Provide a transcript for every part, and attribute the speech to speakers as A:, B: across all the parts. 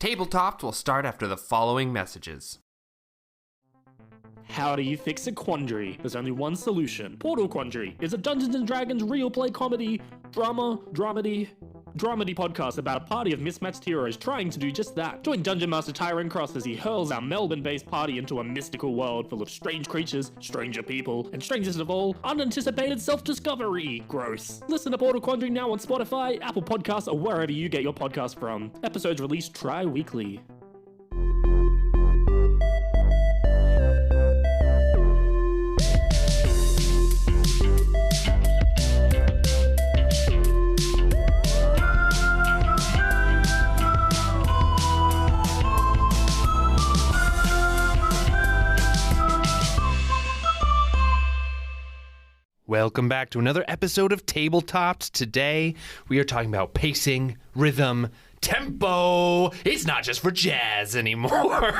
A: Tabletops will start after the following messages.
B: How do you fix a quandary? There's only one solution. Portal Quandary is a Dungeons & Dragons real play comedy, dramedy podcast about a party of mismatched heroes trying to do just that. Join Dungeon Master Tyron Cross as he hurls our Melbourne-based party into a mystical world full of strange creatures, stranger people, and strangest of all, unanticipated self-discovery. Gross. Listen to Portal Quandary now on Spotify, Apple Podcasts, or wherever you get your podcasts from. Episodes released tri-weekly.
A: Welcome back to another episode of Tabletops. Today, we are talking about pacing, rhythm, tempo. It's not just for jazz anymore.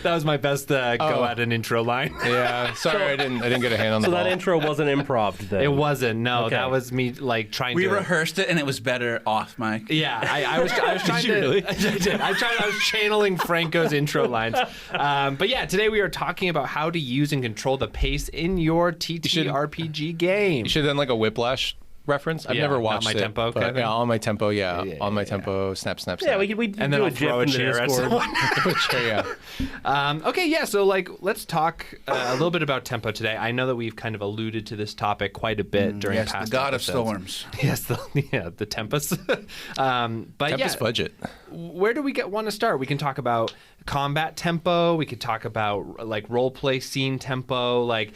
A: That was my best go at an intro line.
C: Yeah, sorry, I didn't get a hand on the ball.
D: So that intro wasn't improv then?
A: It wasn't. No,
D: Okay.
A: that was me trying to.
E: We rehearsed it and it was better off mic.
A: Yeah, I was trying
C: Did you
A: to.
C: really?
A: I did. I was channeling Franco's intro lines. But yeah, today we are talking about how to use and control the pace in your TTRPG game.
C: You should have done like a Whiplash reference. I've
A: Yeah,
C: never
A: not
C: watched
A: my
C: it.
A: tempo
C: but
A: kind of
C: yeah,
A: thing?
C: on my tempo, on my tempo, snap, snap, snap.
D: Yeah, we
A: And then
D: do
A: I'll
D: a GIF
A: throw a
D: in the
A: chair at
D: Discord.
A: someone.
C: Yeah.
A: Okay, yeah, so let's talk a little bit about tempo today. I know that we've kind of alluded to this topic quite a bit during
E: Yes,
A: past
E: the god
A: episodes.
E: of storms.
A: Yes, the Tempest. But
C: Tempest budget.
A: where do we want to start? We can talk about combat tempo. We could talk about like role play scene tempo. Like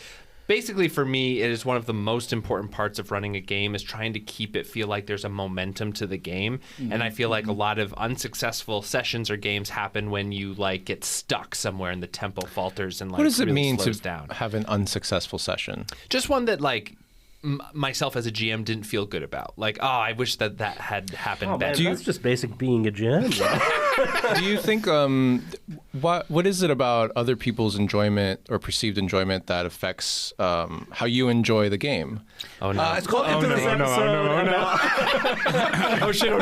A: basically, for me, it is one of the most important parts of running a game is trying to keep it feel like there's a momentum to the game. And I feel like a lot of unsuccessful sessions or games happen when you like get stuck somewhere and the tempo falters and like
C: What does it
A: really
C: mean
A: slows
C: to
A: down.
C: have an unsuccessful session?
A: Just one that like myself as a GM didn't feel good about. Like, oh, I wish that had happened
D: Oh, man,
A: better.
D: that's just basic being a GM.
C: Do you think what is it about other people's enjoyment or perceived enjoyment that affects how you enjoy the game?
A: Oh no!
E: It's called
D: Welcome to this episode.
A: Oh shit!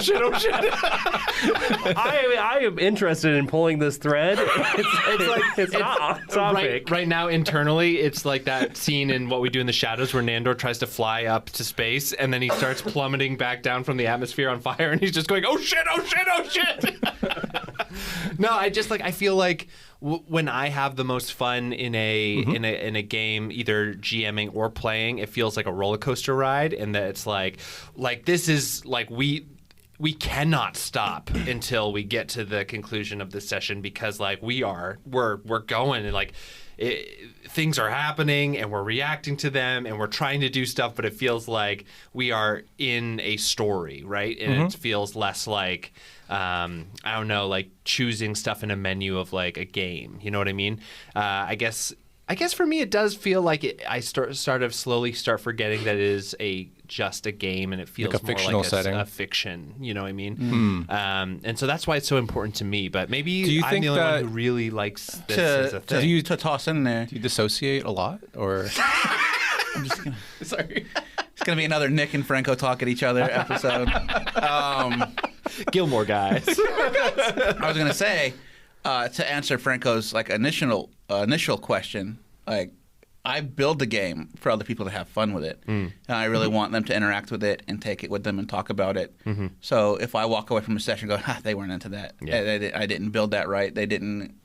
D: I am interested in pulling this thread. It's not off topic.
A: Right now, internally, it's like that scene in What We Do in the Shadows where Nandor tries to fly up to space and then he starts plummeting back down from the atmosphere on fire and he's just going, oh shit, oh shit, oh shit. No, I feel like when I have the most fun in a game, either GMing or playing, it feels like a roller coaster ride, and that it's like this is like we cannot stop until we get to the conclusion of this session because like we're going and like things are happening and we're reacting to them and we're trying to do stuff, but it feels like we are in a story, right? And it feels less like I don't know, like choosing stuff in a menu of like a game. You know what I mean? I guess for me it does feel like I slowly start forgetting that it is just a game and it feels
C: Like a
A: more
C: fictional
A: like
C: setting.
A: a fiction. You know what I mean? And so that's why it's so important to me. But maybe
C: Do you
A: I'm
C: think
A: the only one
C: that
A: who really likes this as a thing.
E: To toss in there.
C: Do you dissociate a lot, or?
E: I'm just gonna,
C: Sorry.
E: it's going to be another Nick and Franco talk at each other episode.
A: Gilmore guys.
E: I was going to say, to answer Franco's like initial question, like I build the game for other people to have fun with it, and I really want them to interact with it and take it with them and talk about it. So if I walk away from a session, and go, they weren't into that.
A: Yeah.
E: I didn't build that right. They didn't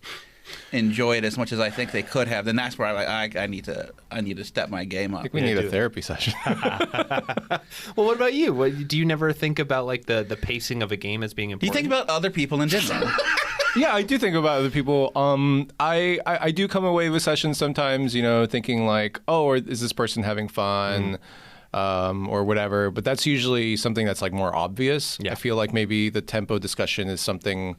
E: enjoy it as much as I think they could have. Then that's where I need to step my game up.
C: I think we need a therapy session.
A: Well, what about you? Do you never think about like the pacing of a game as being
E: Do
A: important?
E: you think about other people in general?
C: Yeah, I do think about other people. I do come away with sessions sometimes, thinking like, oh, or is this person having fun, or whatever. But that's usually something that's like more obvious.
A: Yeah.
C: I feel like maybe the tempo discussion is something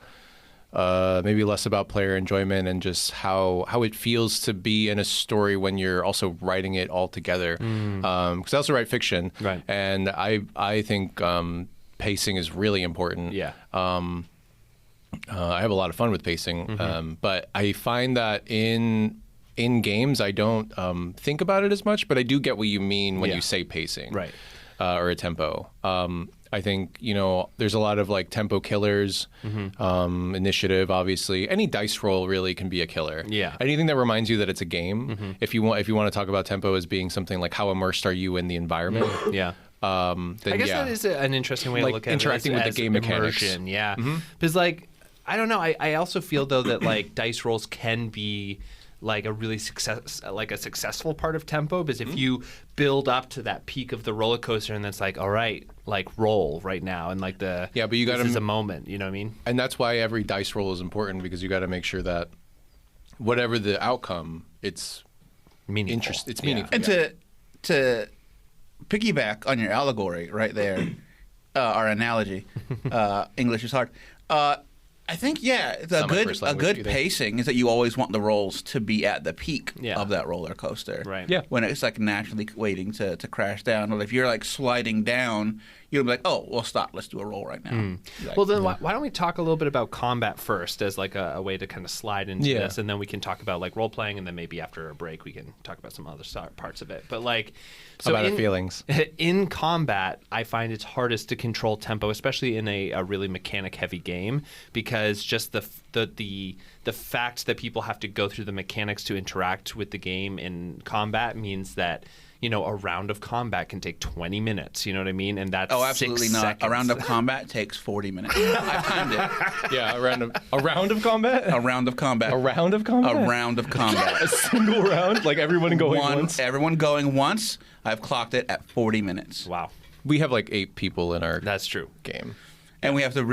C: maybe less about player enjoyment and just how it feels to be in a story when you're also writing it all together. Because I also write fiction,
A: Right.
C: and I think pacing is really important.
A: Yeah.
C: I have a lot of fun with pacing, but I find that in games I don't think about it as much, but I do get what you mean when
A: Yeah.
C: you say pacing,
A: Right.
C: Or a tempo. I think, there's a lot of like tempo killers, initiative, obviously. Any dice roll really can be a killer.
A: Yeah.
C: Anything that reminds you that it's a game. If you want to talk about tempo as being something like how immersed are you in the environment.
A: Yeah.
C: Then
A: I guess that is an interesting way to look at
C: interacting
A: it.
C: with the game mechanics.
A: Immersion, yeah. Because I don't know. I also feel though that like dice rolls can be like a really successful part of tempo, because if you build up to that peak of the roller coaster and that's like, all right, like roll right now, and like but you got this is a moment, you know what I mean?
C: And that's why every dice roll is important, because you got to make sure that whatever the outcome, it's
A: meaningful.
C: It's meaningful.
E: And to piggyback on your allegory right there, our analogy, English is hard. I think a good pacing is that you always want the rolls to be at the peak of that roller coaster.
A: Right.
C: Yeah.
E: When it's like naturally waiting to crash down, or if you're like sliding down, you'll be like, oh, well, stop. Let's do a roll right now. Like,
A: Well, then why don't we talk a little bit about combat first as like a way to kind of slide into this, and then we can talk about like role playing, and then maybe after a break we can talk about some other parts of it. But like, so
C: about our feelings.
A: In combat, I find it's hardest to control tempo, especially in a really mechanic-heavy game, because just the fact that people have to go through the mechanics to interact with the game in combat means that a round of combat can take 20 minutes. You know what I mean? And that's
E: absolutely
A: 6
E: not.
A: seconds.
E: A round of combat takes 40 minutes. I've timed it.
C: Yeah, a round of combat.
E: A round of combat.
C: A round of combat.
E: A round of combat.
C: A single round, like everyone going once.
E: Everyone going once. I've clocked it at 40 minutes.
A: Wow,
C: We have like 8 people in our
A: that's true.
C: game.
E: And we have to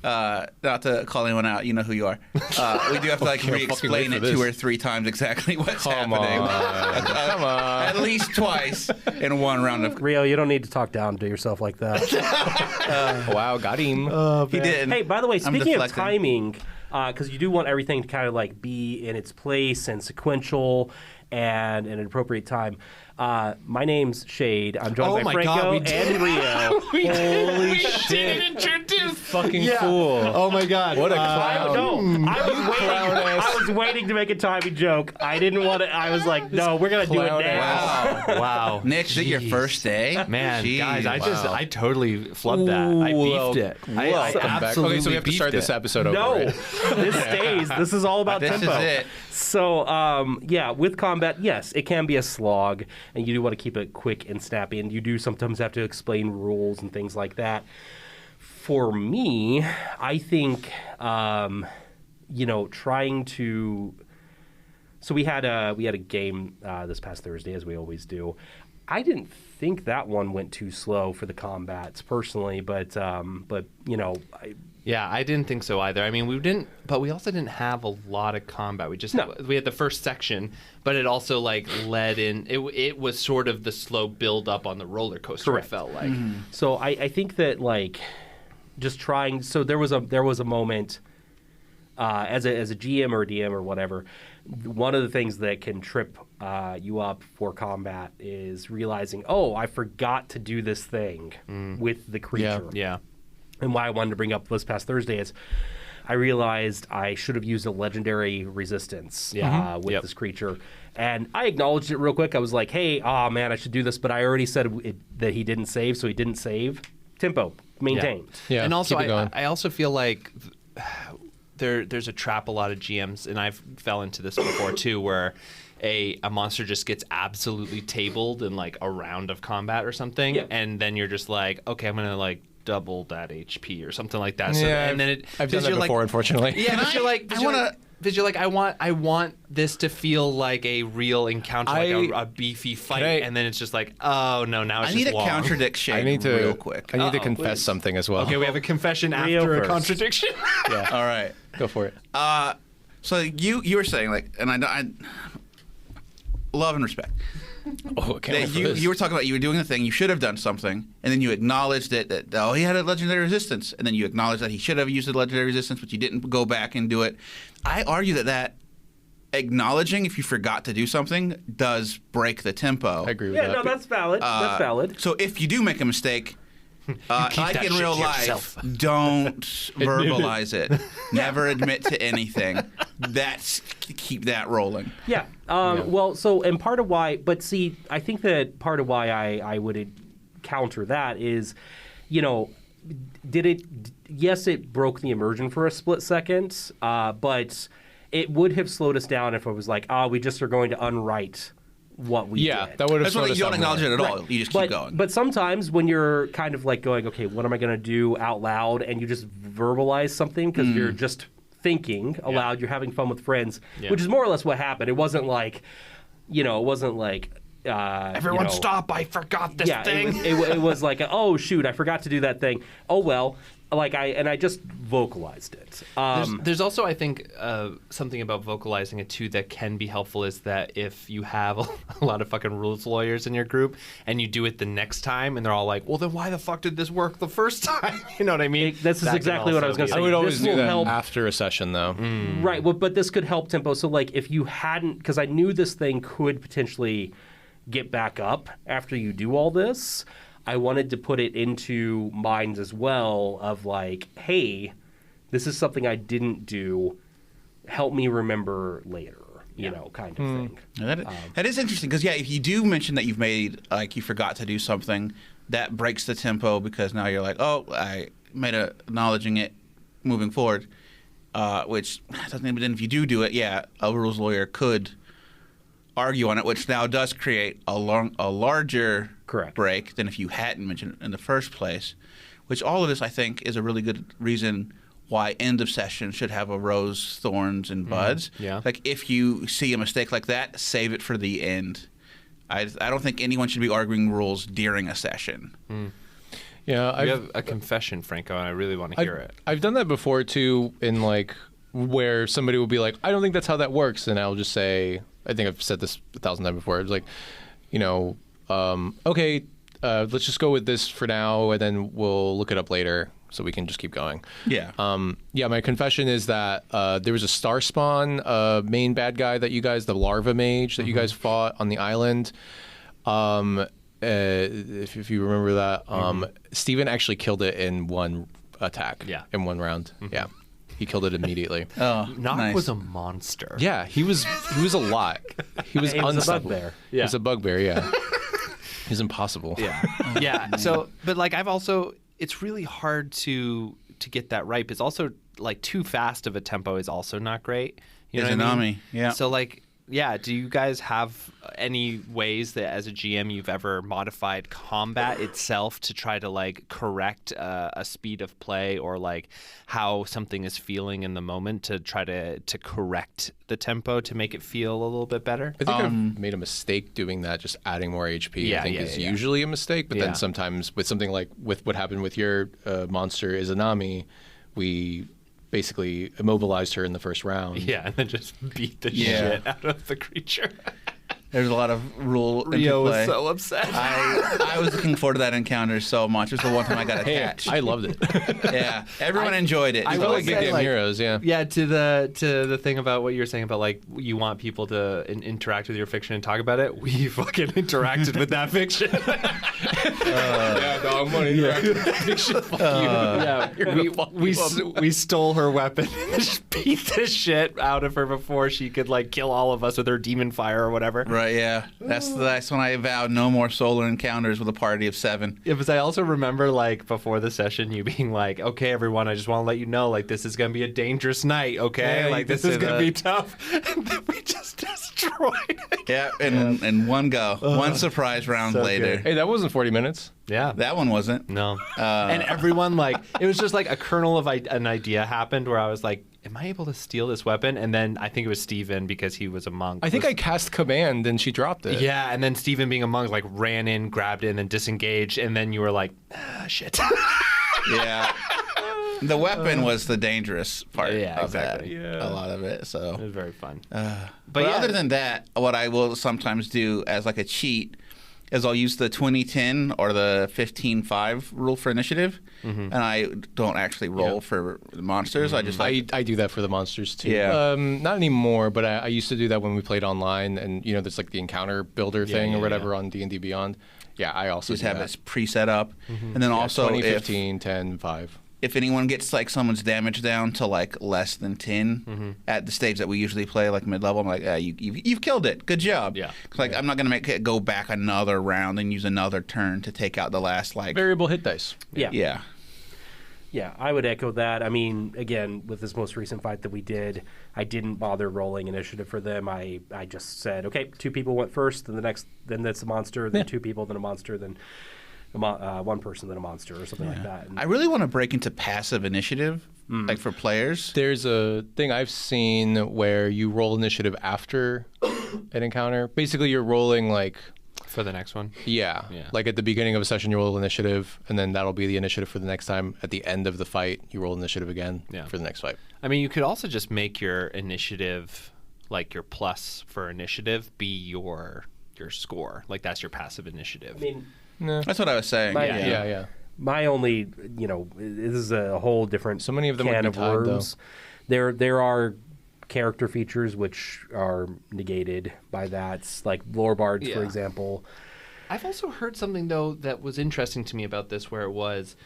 E: not to call anyone out, you know who you are. We do have to like
C: Okay,
E: re-explain it
C: fucking wait for
E: 2
C: this.
E: or 3 times exactly what's
C: Come
E: happening.
C: on. Come on.
E: At least twice in one round of.
D: Rio, you don't need to talk down to yourself like that.
C: Wow, got him.
E: He didn't.
D: Hey, by the way,
E: I'm
D: speaking of
E: deflecting.
D: timing, because you do want everything to kind of like be in its place and sequential and in an appropriate time. My name's Shade. I'm joined
A: Oh
D: by
A: my
D: Franco
A: God, we did.
D: and Rio.
C: Holy
A: We
C: shit.
A: didn't introduce.
C: Fucking fool.
A: Oh my God.
C: What a
D: I
C: clown.
D: was waiting to make a timing joke. I didn't want to. I was like, no, we're gonna do it
C: clown
D: now.
E: Wow.
A: Wow.
E: Nick, is it your first day?
A: Man,
E: Jeez.
A: guys,
C: wow.
A: I totally flubbed that. I
C: Well,
A: beefed it. I
C: welcome back.
A: absolutely
C: Okay, so we have to start
A: beefed
C: this
A: it.
C: episode over.
D: No,
C: right?
D: this stays. This is all about
E: This
D: tempo.
E: is it.
D: So, with combat, yes, it can be a slog, and you do want to keep it quick and snappy, and you do sometimes have to explain rules and things like that. For me, I think, trying to. So we had a game this past Thursday, as we always do. I didn't think that one went too slow for the combats personally, but
A: Yeah, I didn't think so either. I mean, we also didn't have a lot of combat. We had the first section, but it also like led in. It was sort of the slow build up on the roller coaster.
D: Correct.
A: It felt like.
D: So I think that like just trying. So there was a moment as a GM or a DM or whatever. One of the things that can trip you up for combat is realizing, oh, I forgot to do this thing with the creature.
A: Yeah.
D: And why I wanted to bring up this past Thursday is I realized I should have used a legendary resistance with this creature. And I acknowledged it real quick. I was like, hey, man, I should do this. But I already said that he didn't save, so he didn't save. Tempo, maintained.
C: Yeah,
A: And also,
C: keep it going.
A: I also feel like there's a trap a lot of GMs, and I've fell into this before too, where a monster just gets absolutely tabled in like a round of combat or something,
D: Yeah.
A: and then you're just like, okay, I'm gonna like double that HP or something like that. So,
C: Yeah,
A: and then
C: I've done that
A: you're
C: before, unfortunately.
A: Yeah,
E: Can
A: but you're like, I want this to feel like a real encounter, like a beefy fight, and then it's just like, oh no, now it's
E: I need
A: just
E: to
A: long.
E: contradict Shade
C: I need to
E: real quick.
C: I need to
A: Uh-oh,
C: confess
A: please.
C: something as well.
A: Okay, we have a confession
D: Rio
A: after a
D: first.
A: contradiction.
C: Yeah,
E: All right.
C: go for it.
E: So you were saying like, and I love and respect.
C: Oh, I can't wait
E: That
C: for this.
E: you were talking about you were doing the thing, you should have done something, and then you acknowledged that he had a legendary resistance, and then you acknowledged that he should have used a legendary resistance, but you didn't go back and do it. I argue that acknowledging if you forgot to do something does break the tempo.
C: I agree with
D: Yeah,
C: that.
D: no, that's valid. That's valid.
E: So if you do make a mistake, like
A: that
E: in
A: shit
E: real
A: to
E: life,
A: yourself.
E: don't verbalize it. Never admit to anything. Keep that rolling.
D: Yeah. Well, so, and part of why, but see, I think that part of why I would counter that is you know, yes, it broke the immersion for a split second, but it would have slowed us down if it was like, we just are going to unwrite what we did.
C: That would have
E: That's what you don't acknowledge it at all. You just keep going.
D: But sometimes when you're kind of like going, okay, what am I going to do out loud? And you just verbalize something because you're just thinking aloud, you're having fun with friends, which is more or less what happened. It wasn't like,
A: Everyone stop, I forgot this thing.
D: It was like, oh, shoot, I forgot to do that thing. Oh, well. I just vocalized it.
A: There's also, I think, something about vocalizing it too that can be helpful is that if you have a lot of fucking rules lawyers in your group and you do it the next time and they're all like, well, then why the fuck did this work the first time? You know what I mean?
D: This is exactly what I was going to say.
C: I would always do that
D: help.
C: after a session, though.
D: Right, well, but this could help tempo. So, like, if you hadn't, because I knew this thing could potentially get back up after you do all this, I wanted to put it into minds as well of like, hey, this is something I didn't do. Help me remember later, you know, kind of thing.
E: That is interesting because, if you do mention that you've made, like, you forgot to do something, that breaks the tempo because now you're like, oh, I made acknowledging it moving forward, which doesn't even, then if you do it, a rules lawyer could argue on it, which now does create a larger break than if you hadn't mentioned it in the first place, which all of this, I think, is a really good reason why end of session should have a rose, thorns, and buds. Like, if you see a mistake like that, save it for the end. I don't think anyone should be arguing rules during a session.
A: Yeah, we have a confession, Franco, and I really want to hear it.
C: I've done that before, too, in, like, where somebody will be like, I don't think that's how that works, and I'll just say, I think I've said this 1,000 times before. It's like, okay, let's just go with this for now, and then we'll look it up later, so we can just keep going. My confession is that there was a Star Spawn main bad guy that you guys, the larva mage that you guys fought on the island. If you remember that, Steven actually killed it in one attack. In one round. He killed it immediately.
A: Nock was a monster.
C: Yeah, he was a lot. He was unstoppable.
D: A bugbear.
C: He was a bugbear, He's impossible.
A: So, but like it's really hard to get that right. It's also like too fast of a tempo is also not great. You know what I mean? So like, do you guys have any ways that as a GM you've ever modified combat itself to try to like correct a speed of play or like how something is feeling in the moment to try to correct the tempo to make it feel a little bit better?
C: I think I've made a mistake doing that, just adding more HP. I think is usually a mistake, but then sometimes with something like with what happened with your monster Izanami, we basically immobilized her in the first round.
A: And then just beat the shit out of the creature.
E: There's a lot of rule
A: Rio
E: interplay.
A: was so upset.
E: I was looking forward to that encounter so much. It was the one time I got a catch.
C: I loved it.
E: Everyone enjoyed it.
C: I felt like Big Damn Heroes,
A: to the thing about what you were saying about like you want people to interact with your fiction and talk about it. We fucking interacted with that fiction.
C: Dog money. Fiction. Fuck you.
A: We stole her weapon and just beat the shit out of her before she could like kill all of us with her demon fire or whatever.
E: Right, that's when I vowed no more solo encounters with a party of 7.
A: Yeah, but I also remember like before the session you being like, okay, everyone, I just want to let you know like this is gonna be a dangerous night, okay? Like this is gonna be tough. And then we just destroyed it.
E: In one go. One surprise round
A: so
E: later.
A: good.
C: Hey, that wasn't 40 minutes.
A: Yeah.
E: That one wasn't.
A: No. And everyone like it was just like a kernel of an idea happened where I was like, am I able to steal this weapon? And then I think it was Steven because he was a monk.
C: I think I cast command and she dropped it.
A: Yeah, and then Steven being a monk like ran in, grabbed it, and then disengaged, and then you were like, shit.
E: Yeah. The weapon was the dangerous part of
A: exactly.
E: that. A lot of it. So
A: it was very fun.
E: But other than that, what I will sometimes do as like a cheat is I'll use the 20-10 or the 15-5 rule for initiative, and I don't actually roll for the monsters. I just
C: I do that for the monsters too. Not anymore, but I used to do that when we played online, and there's like the encounter builder thing or whatever on D&D Beyond. Yeah, I also
E: just have it preset up, and then also
C: 20, 15, 10, 5.
E: if anyone gets like someone's damage down to like less than 10 at the stage that we usually play, like mid-level, I'm like, you've killed it. Good job.
A: Yeah.
E: Like I'm not gonna make it go back another round and use another turn to take out the last like.
C: Variable hit dice.
D: Yeah.
E: Yeah.
D: Yeah, I would echo that. I mean, again, with this most recent fight that we did, I didn't bother rolling initiative for them. I just said, okay, 2 people went first, then then that's a monster, then 2 people, then a monster, then one person, then a monster, or something like that. And
E: I really want to break into passive initiative, like for players.
C: There's a thing I've seen where you roll initiative after an encounter. Basically, you're rolling like
A: For the next one.
C: Yeah. Like at the beginning of a session, you roll initiative, and then that'll be the initiative for the next time. At the end of the fight, you roll initiative again for the next fight.
A: I mean, you could also just make your initiative, like your plus for initiative, be your score. Like that's your passive initiative.
D: I mean,
E: That's what I was saying.
C: Yeah.
D: my only, this is a whole different
C: So many of them
D: can
C: would
D: of
C: be tied,
D: worms. There are character features which are negated by that, like lore bards, for
A: Yeah.
D: example.
A: I've also heard something, though, that was interesting to me about this, where it was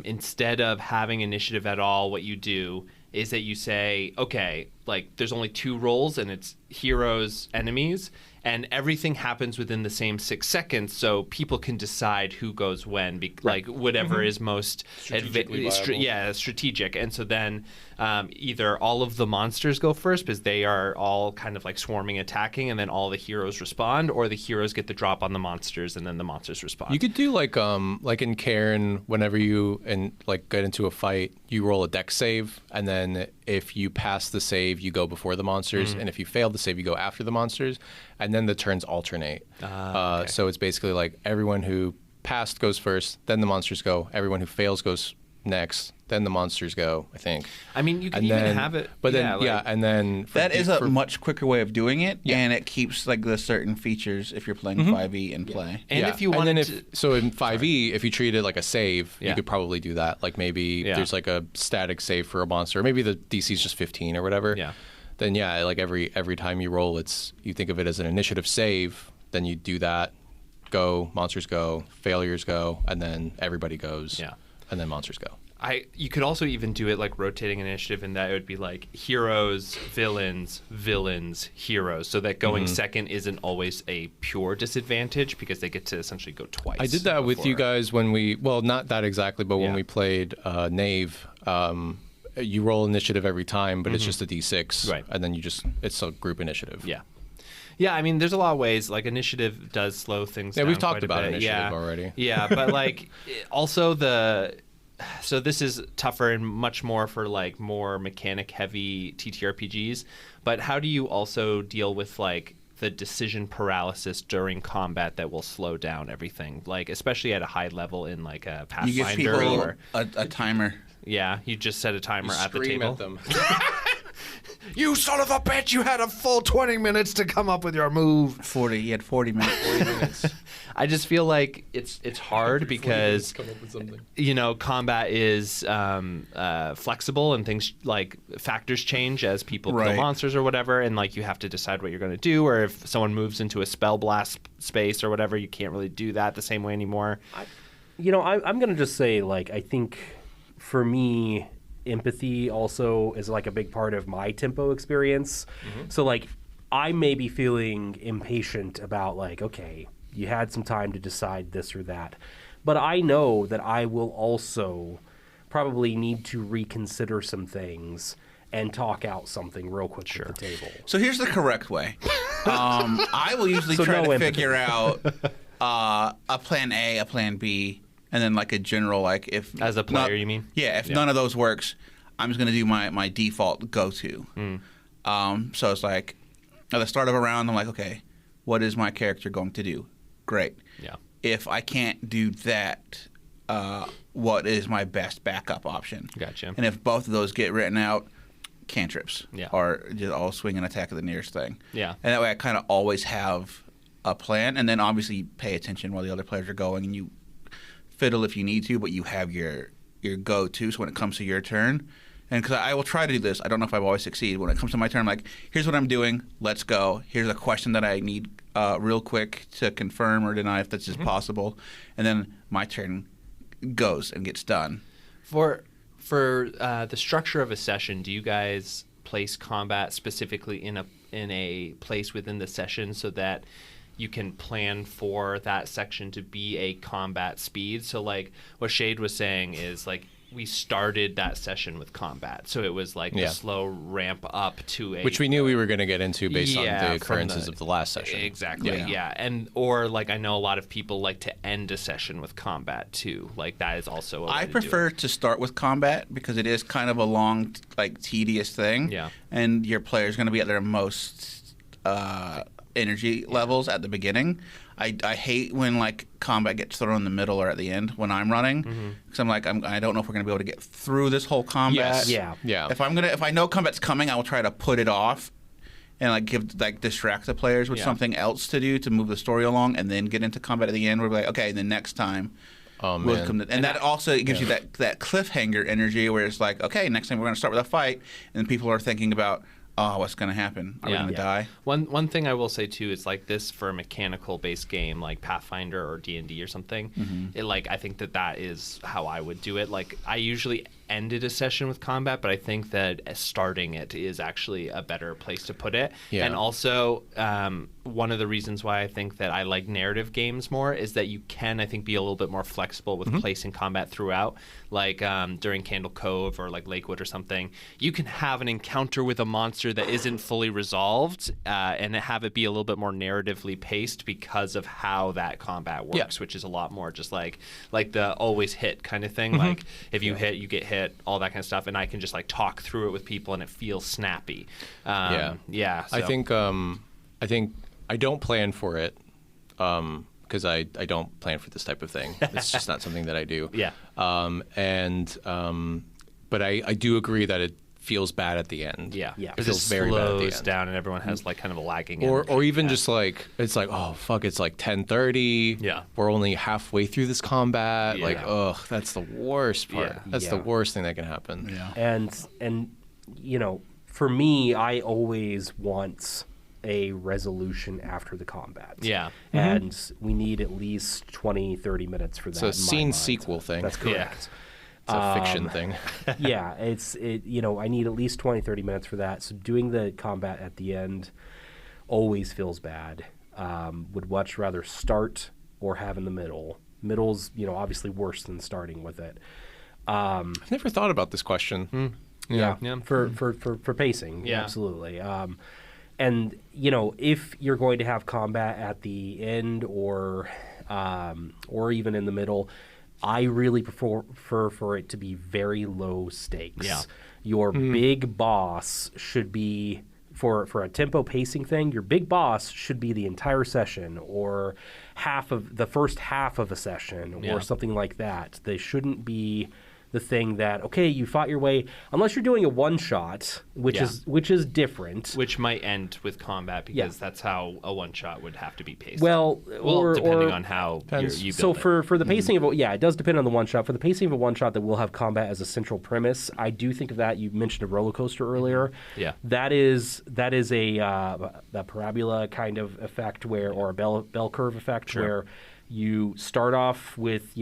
A: instead of having initiative at all, what you do is that you say, okay, like there's only 2 rolls and it's heroes, enemies, and everything happens within the same 6 seconds, so people can decide who goes when, like whatever is most
C: Strategically viable.
A: strategic. And so then either all of the monsters go first because they are all kind of like swarming, attacking, and then all the heroes respond, or the heroes get the drop on the monsters and then the monsters respond.
C: You could do like in Cairn, whenever you get into a fight, you roll a dex save, and then if you pass the save, you go before the monsters, and if you fail the save, you go after the monsters, and then the turns alternate.
A: Okay.
C: So it's basically like everyone who passed goes first, then the monsters go. Everyone who fails goes next, then the monsters go, I think.
A: I mean, you can
C: And
A: even
C: then,
A: have it.
C: but then
A: like-
C: and then
E: That is a much quicker way of doing it,
C: Yeah.
E: and it keeps like the certain features if you're playing 5e in play.
A: And if you wanted
C: and then
A: to,
C: so in 5e, if you treat it like a save,
A: Yeah.
C: you could probably do that. Like maybe
A: Yeah.
C: there's like a static save for a monster, or maybe the DC is just 15 or whatever.
A: Yeah.
C: Then like every time you roll, you think of it as an initiative save. Then you do that. Go, monsters go, failures go, and then everybody goes.
A: Yeah.
C: And then monsters go.
A: You could also even do it like rotating initiative, and that it would be like heroes, villains, heroes, so that going second isn't always a pure disadvantage because they get to essentially go twice.
C: I did that with you
A: before.
C: guys when not that exactly, but when
A: Yeah.
C: we played Knave. You roll initiative every time, but it's just a d6.
A: Right.
C: And then it's a group initiative.
A: Yeah. Yeah, I mean, there's a lot of ways. Like, initiative does slow things down.
C: Yeah, we've talked
A: quite a
C: about
A: bit.
C: initiative already.
A: Yeah, but like, also so this is tougher and much more for like more mechanic-heavy TTRPGs. But how do you also deal with like the decision paralysis during combat that will slow down everything? Like, especially at a high level in like a
E: You give
A: Pathfinder
E: people
A: or
E: a timer.
A: yeah, you just set a timer at the table.
C: them.
A: You son of a bitch! You had a full 20 minutes to come up with your move.
E: 40. You had 40 minutes.
A: I just feel like it's hard because
C: Come up with something.
A: combat is flexible and things like factors change as people kill
E: Right.
A: monsters or whatever, and like you have to decide what you're going to do, or if someone moves into a spell blast space or whatever, you can't really do that the same way anymore.
D: I'm going to just say, like, I think for me, empathy also is like a big part of my tempo experience. So, like, I may be feeling impatient about, like, okay, you had some time to decide this or that. But I know that I will also probably need to reconsider some things and talk out something real quick at the table.
E: So here's the correct way. I will usually
D: So
E: try
D: no
E: to
D: empathy.
E: figure out a plan A, a plan B, and then like a general like if
A: As a player, you mean?
E: Yeah, if none of those works, I'm just gonna do my default go-to. So it's like at the start of a round, I'm like, okay, what is my character going to do? Great.
A: Yeah.
E: If I can't do that, what is my best backup option?
A: Gotcha.
E: And if both of those get written out, cantrips.
A: Yeah.
E: Or just all swing and attack at the nearest thing.
A: Yeah.
E: And that way I kind of always have a plan. And then obviously pay attention while the other players are going. And you fiddle if you need to, but you have your go-to. So when it comes to your turn, and because I will try to do this, I don't know if I've always succeeded. When it comes to my turn, I'm like, here's what I'm doing. Let's go. Here's a question that I need real quick to confirm or deny if this is possible. And then my turn goes and gets done.
A: For For the structure of a session, do you guys place combat specifically in a place within the session so that you can plan for that section to be a combat speed? So like what Shade was saying is like we started that session with combat, so it was like the slow ramp up to a,
C: which we knew we were going to get into based on the
A: from
C: occurrences of the last session.
A: Exactly. Yeah. And or like I know a lot of people like to end a session with combat too. Like that is also a way
E: I
A: to
E: prefer
A: do it.
E: to start with combat because it is kind of a long, like tedious thing.
A: Yeah.
E: And your player's going to be at their most energy levels at the beginning. I hate when like combat gets thrown in the middle or at the end when I'm running because I'm like I don't know if we're gonna be able to get through this whole combat.
C: Yes. Yeah.
E: If I know combat's coming, I will try to put it off and like distract the players with something else to do to move the story along, and then get into combat at the end. We're like, okay, the next time. We'll come to, and that also gives you that cliffhanger energy where it's like, okay, next time we're going to start with a fight, and people are thinking about, oh, what's going to happen? Are we going to die?
A: One thing I will say too is like this for a mechanical based game like Pathfinder or D&D or something. It like I think that is how I would do it. Like I usually ended a session with combat, but I think that starting it is actually a better place to put it.
C: Yeah.
A: And also one of the reasons why I think that I like narrative games more is that you can, I think, be a little bit more flexible with placing combat throughout. Like during Candle Cove or like Lakewood or something, you can have an encounter with a monster that isn't fully resolved and have it be a little bit more narratively paced because of how that combat works, which is a lot more just like the always hit kind of thing. Like if you hit, you get hit, all that kind of stuff, and I can just like talk through it with people and it feels snappy. So.
C: I think I don't plan for it because I don't plan for this type of thing. It's just not something that I do. But I do agree that it feels bad at the end.
A: Yeah.
C: It
A: Because
C: feels
A: it
C: very bad at the
A: slows
C: end.
A: down and everyone has like kind of a lagging
C: Or even just like it's like, oh fuck, it's like 10:30.
A: Yeah.
C: We're only halfway through this combat.
A: Yeah.
C: Like, ugh, that's the worst part.
A: Yeah.
C: That's the worst thing that can happen.
E: Yeah.
D: And you know, for me, I always want a resolution after the combat.
A: Yeah.
D: And we need at least 20-30 minutes for that.
C: It's a
D: in my
C: scene
D: mind.
C: sequel thing.
D: That's correct.
C: It's a fiction thing.
D: Yeah, I need at least 20-30 minutes for that. So doing the combat at the end always feels bad. Would much rather start or have in the middle. Middle's, obviously worse than starting with it.
C: I've never thought about this question.
D: Yeah.
A: Yeah.
D: For pacing.
A: Yeah.
D: Absolutely. And if you're going to have combat at the end or even in the middle, I really prefer for it to be very low stakes.
A: Yeah.
D: Your big boss should be for a tempo pacing thing. Your big boss should be the entire session or the first half of a session or something like that. They shouldn't be the thing that, okay, you fought your way, unless you're doing a one shot, which is different.
A: Which might end with combat because that's how a one shot would have to be paced.
D: Well,
A: depending on how you build
D: so
A: it.
D: for the pacing of it does depend on the one shot. For the pacing of a one shot that will have combat as a central premise, I do think of that. You mentioned a roller coaster earlier.
A: Yeah.
D: That is a parabola kind of effect or a bell curve effect where you start off with,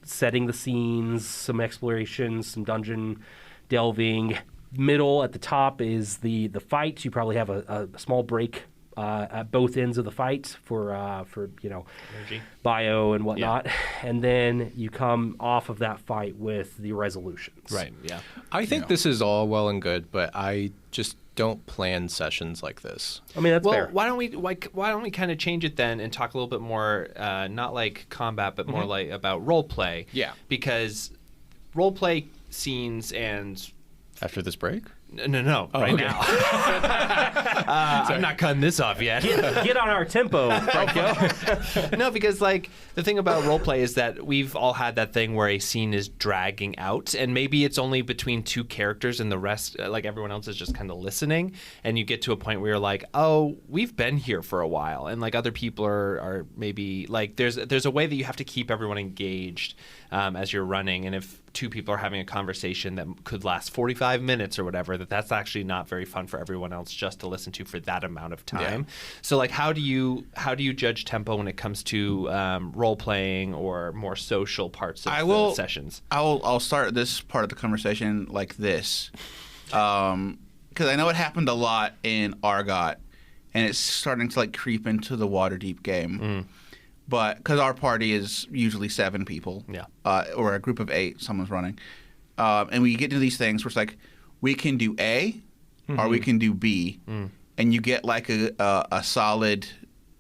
D: setting the scenes, some exploration, some dungeon delving. Middle at the top is the fight. You probably have a small break at both ends of the fight for
A: Energy.
D: bio and whatnot. And then you come off of that fight with the resolutions.
A: Right, yeah.
C: I think this is all well and good, but I just don't plan sessions like this.
D: I mean, that's
A: Well,
D: fair.
A: why don't we kind of change it then and talk a little bit more, not like combat, but more like about role play?
C: Yeah.
A: Because role play scenes and
C: After this break?
A: no, right
C: okay.
A: now. I'm not cutting this off yet.
D: Get on our tempo, Franco.
A: No, because like the thing about roleplay is that we've all had that thing where a scene is dragging out, and maybe it's only between two characters, and the rest, like everyone else, is just kind of listening. And you get to a point where you're like, oh, we've been here for a while, and like other people are maybe like there's a way that you have to keep everyone engaged as you're running, and if two people are having a conversation that could last 45 minutes or whatever, that's actually not very fun for everyone else just to listen to for that amount of time. So like how do you judge tempo when it comes to role playing or more social parts of the sessions?
E: I'll start this part of the conversation like this, because I know it happened a lot in Argot, and it's starting to like creep into the Waterdeep game. But because our party is usually 7 people, or a group of 8, someone's running, and we get to these things where it's like we can do A, or we can do B, and you get like a solid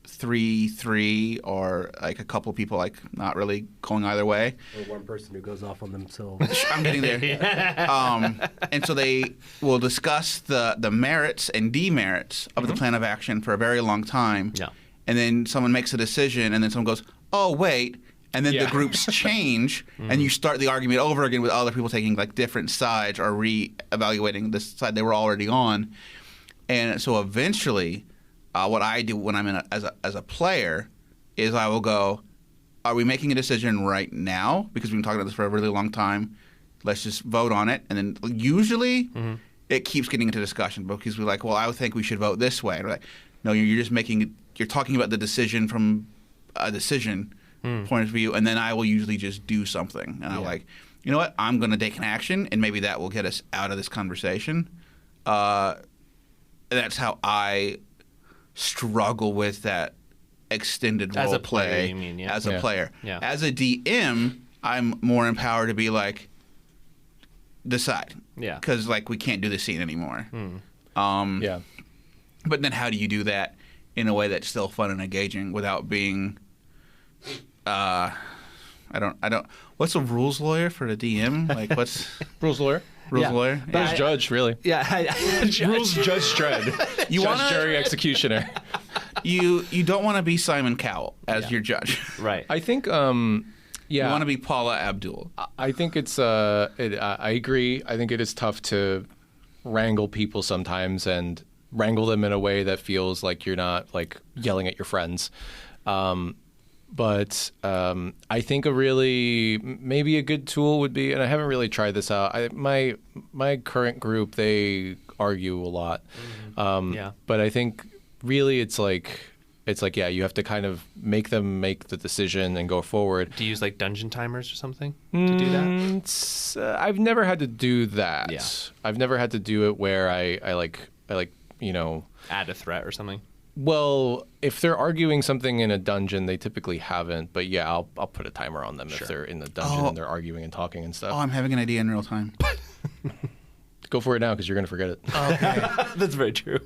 E: 3-3, or like a couple people like not really going either way,
D: or one person who goes off on themselves.
E: I'm getting there. And so they will discuss the merits and demerits of the plan of action for a very long time. And then someone makes a decision, and then someone goes, "Oh, wait!" And then the groups change, and you start the argument over again with other people taking like different sides or re-evaluating the side they were already on. And so eventually, what I do when I'm as a player is I will go, "Are we making a decision right now? Because we've been talking about this for a really long time. Let's just vote on it." And then usually it keeps getting into discussion because we're like, "Well, I would think we should vote this way." And we're like, "No, you're just making." You're talking about the decision from a decision point of view, and then I will usually just do something. And I'm like, you know what? I'm going to take an action, and maybe that will get us out of this conversation. That's how I struggle with that extended role play as a player. As a DM, I'm more empowered to be like, decide. Because like we can't do this scene anymore. But then how do you do that in a way that's still fun and engaging without being I don't what's a rules lawyer for the DM? Like what's
C: Rules lawyer?
E: Rules lawyer?
C: Rules judge, really. Rules judge Dredd.
E: You
C: judge,
E: wanna,
C: jury, executioner.
E: You don't want to be Simon Cowell as your judge.
A: Right.
C: I think you
E: want to be Paula Abdul.
C: I think it's I agree. I think it is tough to wrangle people sometimes and wrangle them in a way that feels like you're not like yelling at your friends. But I think maybe a good tool would be, and I haven't really tried this out. My current group, they argue a lot. But I think really it's like you have to kind of make them make the decision and go forward.
A: Do you use like dungeon timers or something to do that?
C: I've never had to do that. I've never had to do it where I like
A: add a threat or something.
C: Well, if they're arguing something in a dungeon, they typically haven't. But yeah, I'll put a timer on them if they're in the dungeon and they're arguing and talking and stuff.
E: Oh, I'm having an idea in real time.
C: Go for it now because you're going to forget it.
E: Okay.
A: That's very true.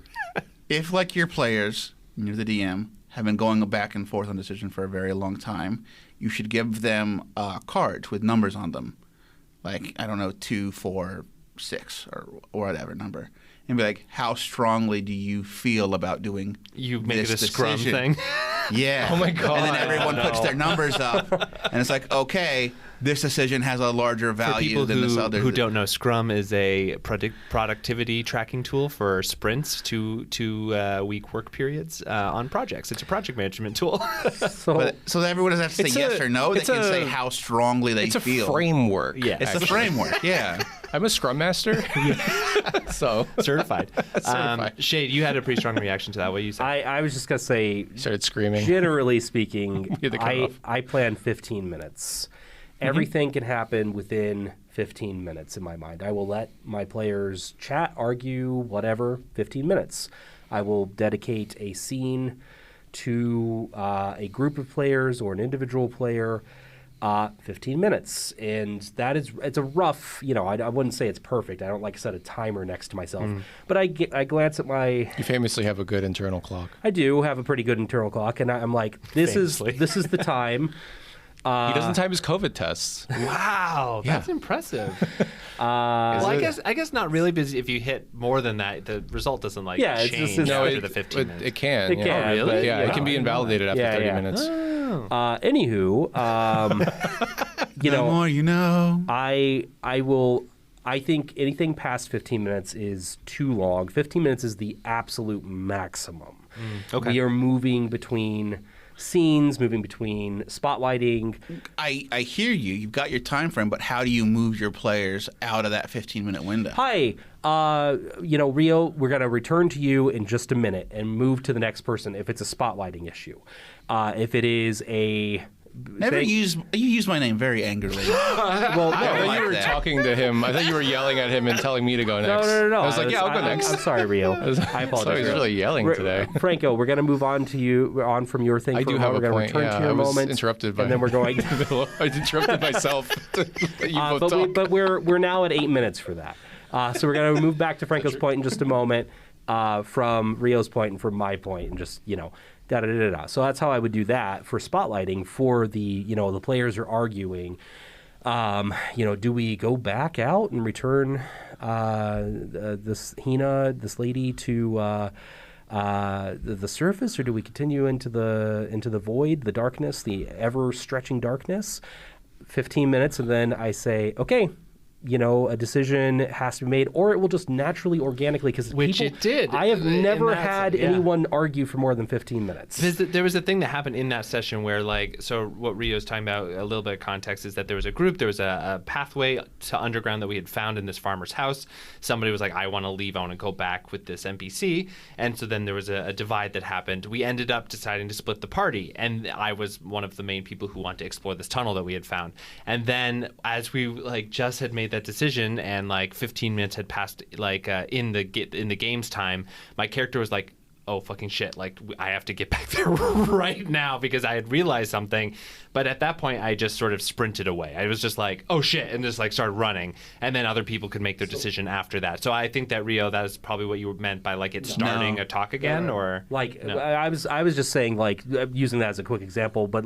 E: If like your players, you're the DM, have been going back and forth on decision for a very long time, you should give them cards with numbers on them. Like, I don't know, 2, 4, 6 or whatever number. And be like, how strongly do you feel about doing
A: You make
E: this
A: it a scrum
E: decision?
A: thing.
E: Yeah.
C: Oh my God.
E: And then everyone puts their numbers up. And it's like, okay, this decision has a larger value than this other.
A: Who don't know, Scrum is a productivity tracking tool for sprints, two week work periods on projects. It's a project management tool.
E: So that everyone doesn't have to say yes or no. They can say how strongly they feel.
C: It's a framework.
A: Yeah.
E: It's the framework, yeah.
C: I'm a Scrum Master. So
A: Certified. Shade, you had a pretty strong reaction to that. What you say?
D: I was just going to say,
C: started screaming.
D: Generally speaking,
C: Get the cutoff.
D: I plan 15 minutes. Everything can happen within 15 minutes in my mind. I will let my players chat, argue, whatever, 15 minutes. I will dedicate a scene to a group of players or an individual player, 15 minutes. And it's a rough, I wouldn't say it's perfect. I don't like to set a timer next to myself. But I glance at my...
C: You famously have a good internal clock.
D: I do have a pretty good internal clock. And I'm like, this is the time...
C: He doesn't time his COVID tests.
A: Wow, that's impressive. Well, I guess not really, because if you hit more than that, the result doesn't change after the 15 minutes.
C: It can.
D: It can.
A: Oh, really?
C: But it can be invalidated after 30 minutes.
D: Anywho,
E: The more you know.
D: I think anything past 15 minutes is too long. 15 minutes is the absolute maximum.
A: Okay.
D: We are moving between scenes, moving between spotlighting.
E: I hear you. You've got your time frame, but how do you move your players out of that 15-minute window?
D: Hi, Rio, we're going to return to you in just a minute and move to the next person if it's a spotlighting issue. If it is a...
E: You use my name very angrily.
D: Well,
C: I thought
E: like
C: you were
E: that.
C: talking to him. I thought you were yelling at him and telling me to go next.
D: No.
C: I was like, yeah, I'll go next.
D: I'm sorry, Rio. I
C: So
D: apologize.
C: he's really yelling today.
D: Franco, we're going to move on to you, on from your thing.
C: I
D: for
C: do
D: a
C: have
D: moment.
C: a
D: We're
C: point.
D: going to return to
C: I
D: your
C: was
D: moment.
C: interrupted by
D: and then we're going.
C: I interrupted myself. You both talk.
D: But we're now at 8 minutes for that. So we're going to move back to Franco's point in just a moment, from Rio's point and from my point, and just da-da-da-da. So that's how I would do that for spotlighting. For the the players are arguing. Do we go back out and return this lady to the surface, or do we continue into the void, the darkness, the ever stretching darkness? 15 minutes, and then I say, okay. A decision has to be made, or it will just naturally, organically, because
A: Which it did.
D: I have never
A: in that
D: had
A: sense, yeah.
D: anyone argue for more than 15 minutes.
A: There was a thing that happened in that session where, so what Rio's talking about, a little bit of context, is that there was a group, there was a pathway to underground that we had found in this farmer's house. Somebody was like, I want to leave, I want to go back with this NPC. And so then there was a divide that happened. We ended up deciding to split the party, and I was one of the main people who wanted to explore this tunnel that we had found. And then as we just had made that decision and 15 minutes had passed in the game's time, my character was like, oh fucking shit, I have to get back there right now because I had realized something. But at that point I just sort of sprinted away. I was just like, oh shit, and just started running, and then other people could make their decision after that. So I think that, Rio, that is probably what you meant by it starting a talk again. Or no.
D: I was just saying, using that as a quick example, but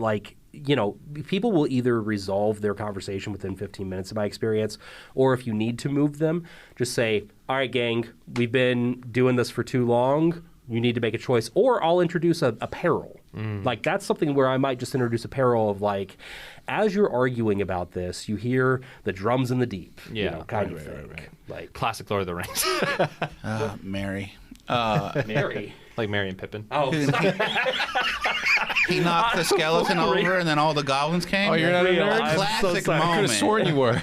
D: people will either resolve their conversation within 15 minutes, in my experience, or if you need to move them, just say, all right, gang, we've been doing this for too long. You need to make a choice, or I'll introduce a peril. That's something where I might just introduce a peril of as you're arguing about this, you hear the drums in the deep, kind of thing.
A: Right. Classic Lord of the Rings.
E: Mary.
D: Mary.
A: Like Merry and Pippin.
D: Oh,
E: He knocked the skeleton over, and then all the goblins came.
C: Oh, you're not a
D: Rio,
C: nerd?
D: I'm
E: Classic
D: so sorry.
C: I could
E: moment.
C: have sworn you were.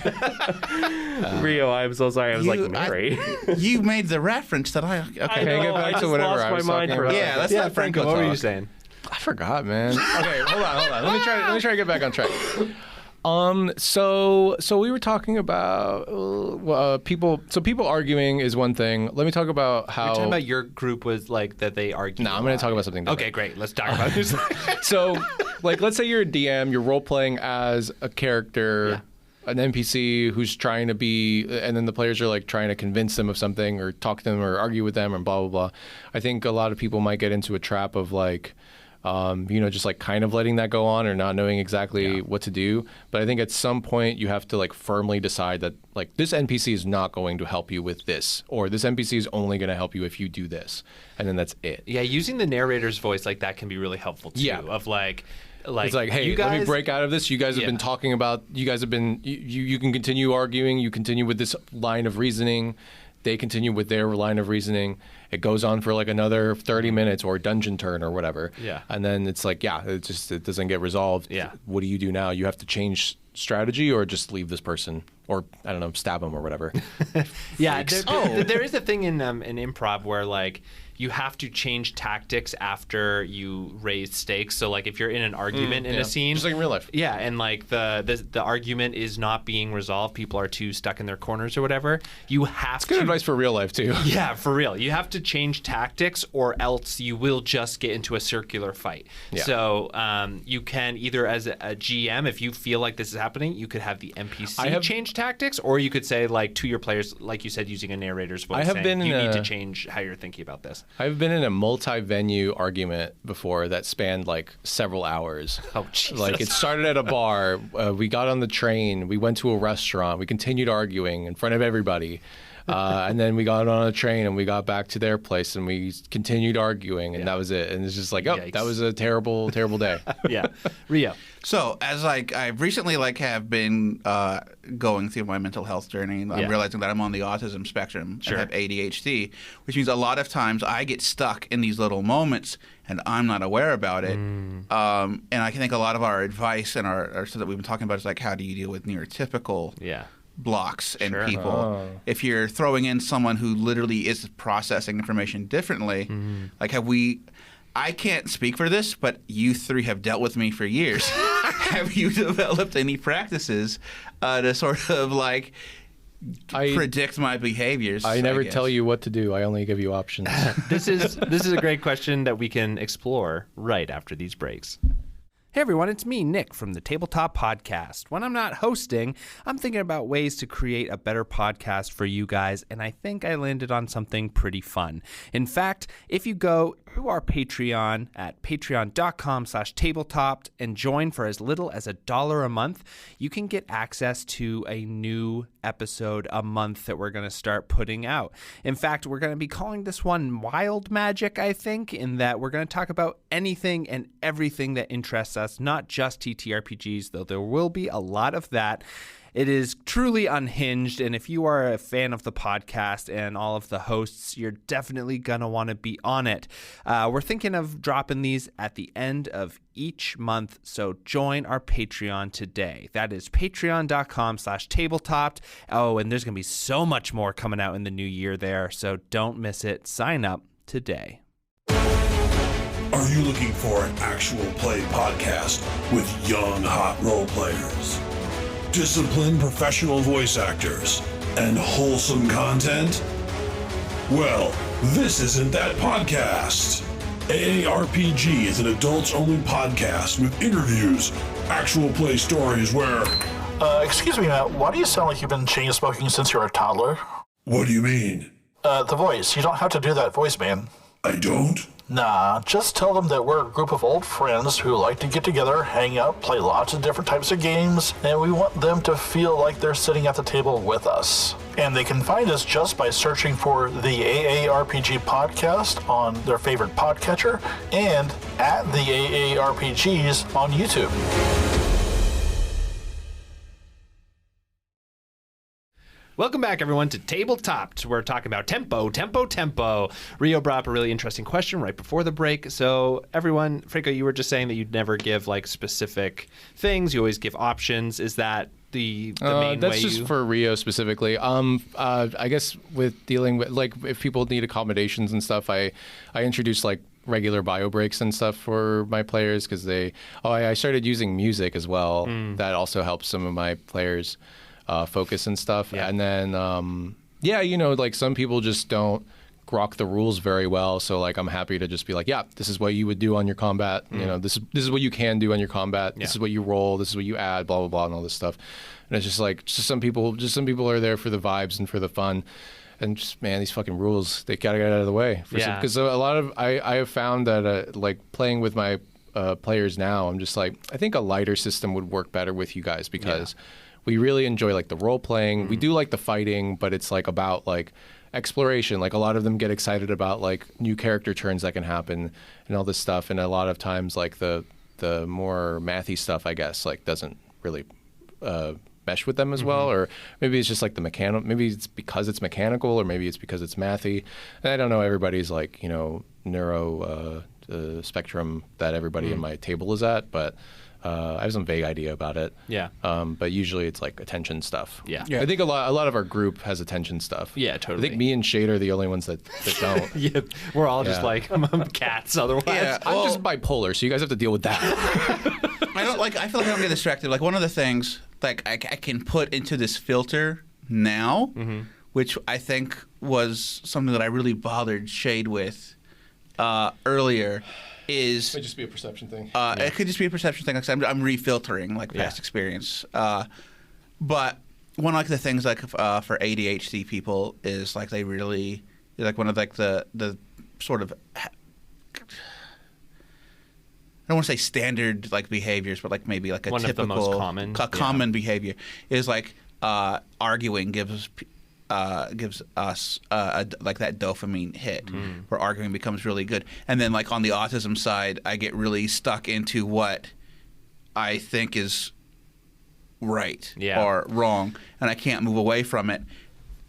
D: Rio, I'm so sorry. I was Mary.
E: You made the reference that I. Okay.
C: Can I get back to
D: just
C: whatever
D: lost
C: I
D: my
C: was
D: mind
C: talking
D: for a
C: about?
E: Yeah, let's let Franco
A: what were you
E: talk.
A: saying?
C: I forgot, man. Okay, hold on. Let me try to get back on track. So we were talking about people. So people arguing is one thing. Let me talk about how.
A: You're talking about your group was that they argued.
C: No, I'm going to talk about something different.
A: Okay, great. Let's talk about this.
C: So, let's say you're a DM, you're role playing as a character, an NPC who's trying to be, and then the players are trying to convince them of something or talk to them or argue with them and blah blah blah. I think a lot of people might get into a trap of just kind of letting that go on or not knowing exactly what to do. But I think at some point you have to firmly decide that this NPC is not going to help you with this, or this NPC is only going to help you if you do this, and then that's it.
A: Yeah, using the narrator's voice that can be really helpful too.
C: Yeah.
A: Of
C: it's hey,
A: you guys,
C: let me break out of this. You guys have been talking about. You guys have been. You can continue arguing. You continue with this line of reasoning. They continue with their line of reasoning. It goes on for another 30 minutes or dungeon turn or whatever.
A: Yeah.
C: And then it's it doesn't get resolved.
A: Yeah.
C: What do you do now? You have to change strategy or just leave this person, or I don't know, stab him or whatever.
A: Yeah. There is a thing in improv where you have to change tactics after you raise stakes. So if you're in an argument in a scene,
C: just like in real life.
A: Yeah, and the argument is not being resolved, people are too stuck in their corners or whatever, you have
C: Good advice for real life too.
A: Yeah, for real. You have to change tactics or else you will just get into a circular fight.
C: Yeah.
A: So you can either, as a GM, if you feel like this is happening, you could have the NPC change tactics, or you could say to your players, like you said, using a narrator's voice, you need to change how you're thinking about this.
C: I've been in a multi-venue argument before that spanned several hours.
A: Oh, Jesus.
C: It started at a bar. We got on the train. We went to a restaurant. We continued arguing in front of everybody. And then we got on a train and we got back to their place and we continued arguing and that was it. And it's just like,
A: Yikes.
C: that was a terrible, terrible day.
A: Yeah. Rio.
E: So as I've recently have been going through my mental health journey, I'm realizing that I'm on the autism spectrum.
A: Sure.
E: I have ADHD, which means a lot of times I get stuck in these little moments and I'm not aware about it. And I think a lot of our advice and our stuff that we've been talking about is like, how do you deal with neurotypical blocks in people? If you're throwing in someone who literally is processing information differently, like I can't speak for this, but you three have dealt with me for years. Have you developed any practices to sort of like predict my behaviors?
C: I never tell you what to do. I only give you options.
A: This is a great question that we can explore right after these breaks. Hey everyone, it's me, Nick, from the Tabletop Podcast. When I'm not hosting, I'm thinking about ways to create a better podcast for you guys, and I think I landed on something pretty fun. In fact, if you go to our Patreon at patreon.com/tabletop and join for as little as $1 a month, you can get access to a new episode a month that we're going to start putting out. In fact, we're going to be calling this one Wild Magic, I think, in that we're going to talk about anything and everything that interests us, not just TTRPGs, though there will be a lot of that. It is truly unhinged, and if you are a fan of the podcast and all of the hosts, you're definitely going to want to be on it. We're thinking of dropping these at the end of each month, so join our Patreon today. That is patreon.com/tabletop. Oh, and there's going to be so much more coming out in the new year there, so don't miss it. Sign up today.
F: Are you looking for an actual play podcast with young, hot role players, disciplined professional voice actors, and wholesome content? Well, this isn't that podcast. AARPG is an adults-only podcast with interviews, actual play stories where...
G: Excuse me, Matt, why do you sound like you've been chain smoking since you were a toddler?
F: What do you mean?
G: The voice. You don't have to do that voice, man.
F: I don't?
G: Nah, just tell them that we're a group of old friends who like to get together, hang out, play lots of different types of games, and we want them to feel like they're sitting at the table with us. And they can find us just by searching for the AARPG podcast on their favorite podcatcher and at the AARPGs on YouTube.
A: Welcome back, everyone, to Tabletop. We're talking about tempo. Rio brought up a really interesting question right before the break. So, everyone, Franco, you were just saying that you'd never give like specific things. You always give options. Is that the main
C: that's
A: way
C: just for Rio specifically. I guess with dealing with like if people need accommodations and stuff, I introduce like regular bio breaks and stuff for my players because I started using music as well. That also helps some of my players focus and stuff. And then like some people just don't grok the rules very well, so like I'm happy to just be like, this is what you would do on your combat. You know, this is what you can do on your combat. This is what you roll, this is what you add, blah blah blah, and all this stuff. And it's just like some people are there for the vibes and for the fun. And just, man, these fucking rules, they gotta get out of the way. Because a lot of I have found that like playing with my players now, I'm just like, I think a lighter system would work better with you guys because we really enjoy like the role playing. We do like the fighting, but it's like about like exploration. Like a lot of them get excited about like new character turns that can happen and all this stuff. And a lot of times like the more mathy stuff, I guess, like doesn't really mesh with them as well. Or maybe it's just like the mechanical. Maybe it's because it's mechanical, or maybe it's because it's mathy. And I don't know. Everybody's like neuro spectrum that everybody in my table is at, but. I have some vague idea about it. But usually it's like attention stuff. I think a lot of our group has attention stuff.
A: Yeah, totally.
C: I think me and Shade are the only ones that don't.
A: We're all just like cats otherwise.
C: I'm just bipolar, so you guys have to deal with that.
E: I feel like I don't get distracted. Like one of the things like I can put into this filter now, which I think was something that I really bothered Shade with earlier. It
C: might just be a perception thing.
E: It could just be a perception thing. Like I'm refiltering like past experience. But one of like the things like for ADHD people is like they really like one of like the sort of I don't want to say standard like behaviors, but like maybe like a
A: one
E: typical
A: of the most common
E: common behavior is like arguing gives us like that dopamine hit where arguing becomes really good. And then like on the autism side, I get really stuck into what I think is right or wrong, and I can't move away from it.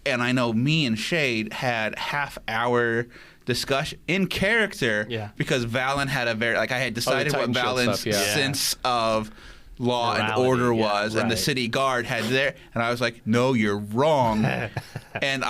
E: And I know me and Shade had half-hour discussion in character because Valen had a very I had decided what Valen's sense of law and order was, and the city guard had there, and I was like, no, you're wrong. And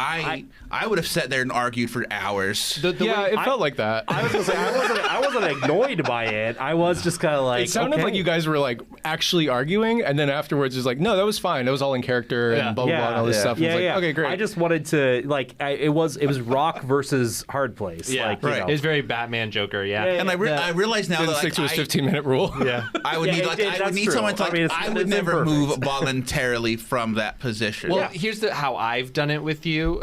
E: I would have sat there and argued for hours.
C: It felt like that.
D: I was gonna say I wasn't annoyed by it. I was just kind of like,
C: it sounded like you guys were like actually arguing, and then afterwards it's like, no, that was fine. It was all in character and blah blah blah and all this stuff.
D: Yeah,
C: Like, okay, great.
D: I just wanted to it was Rock versus Hard Place.
A: Yeah,
D: like,
A: right. It was very Batman Joker.
E: And I realize now that
C: stick to his 15-minute rule.
E: I would need someone to I would never move voluntarily from that position.
A: Well, here's how I've done it with you.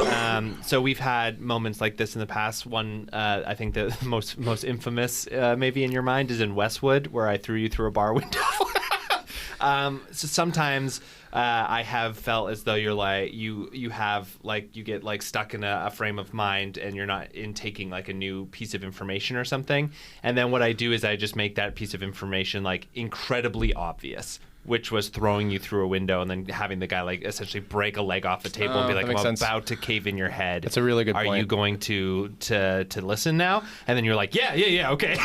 A: So we've had moments like this in the past. One, I think the most infamous, maybe in your mind, is in Westwood, where I threw you through a bar window. So sometimes I have felt as though you're like you get like stuck in a frame of mind, and you're not taking like a new piece of information or something. And then what I do is I just make that piece of information like incredibly obvious, which was throwing you through a window and then having the guy like essentially break a leg off the table and be like, I'm about to cave in your head.
C: That's a really good point.
A: Are you going to listen now? And then you're like, yeah, okay.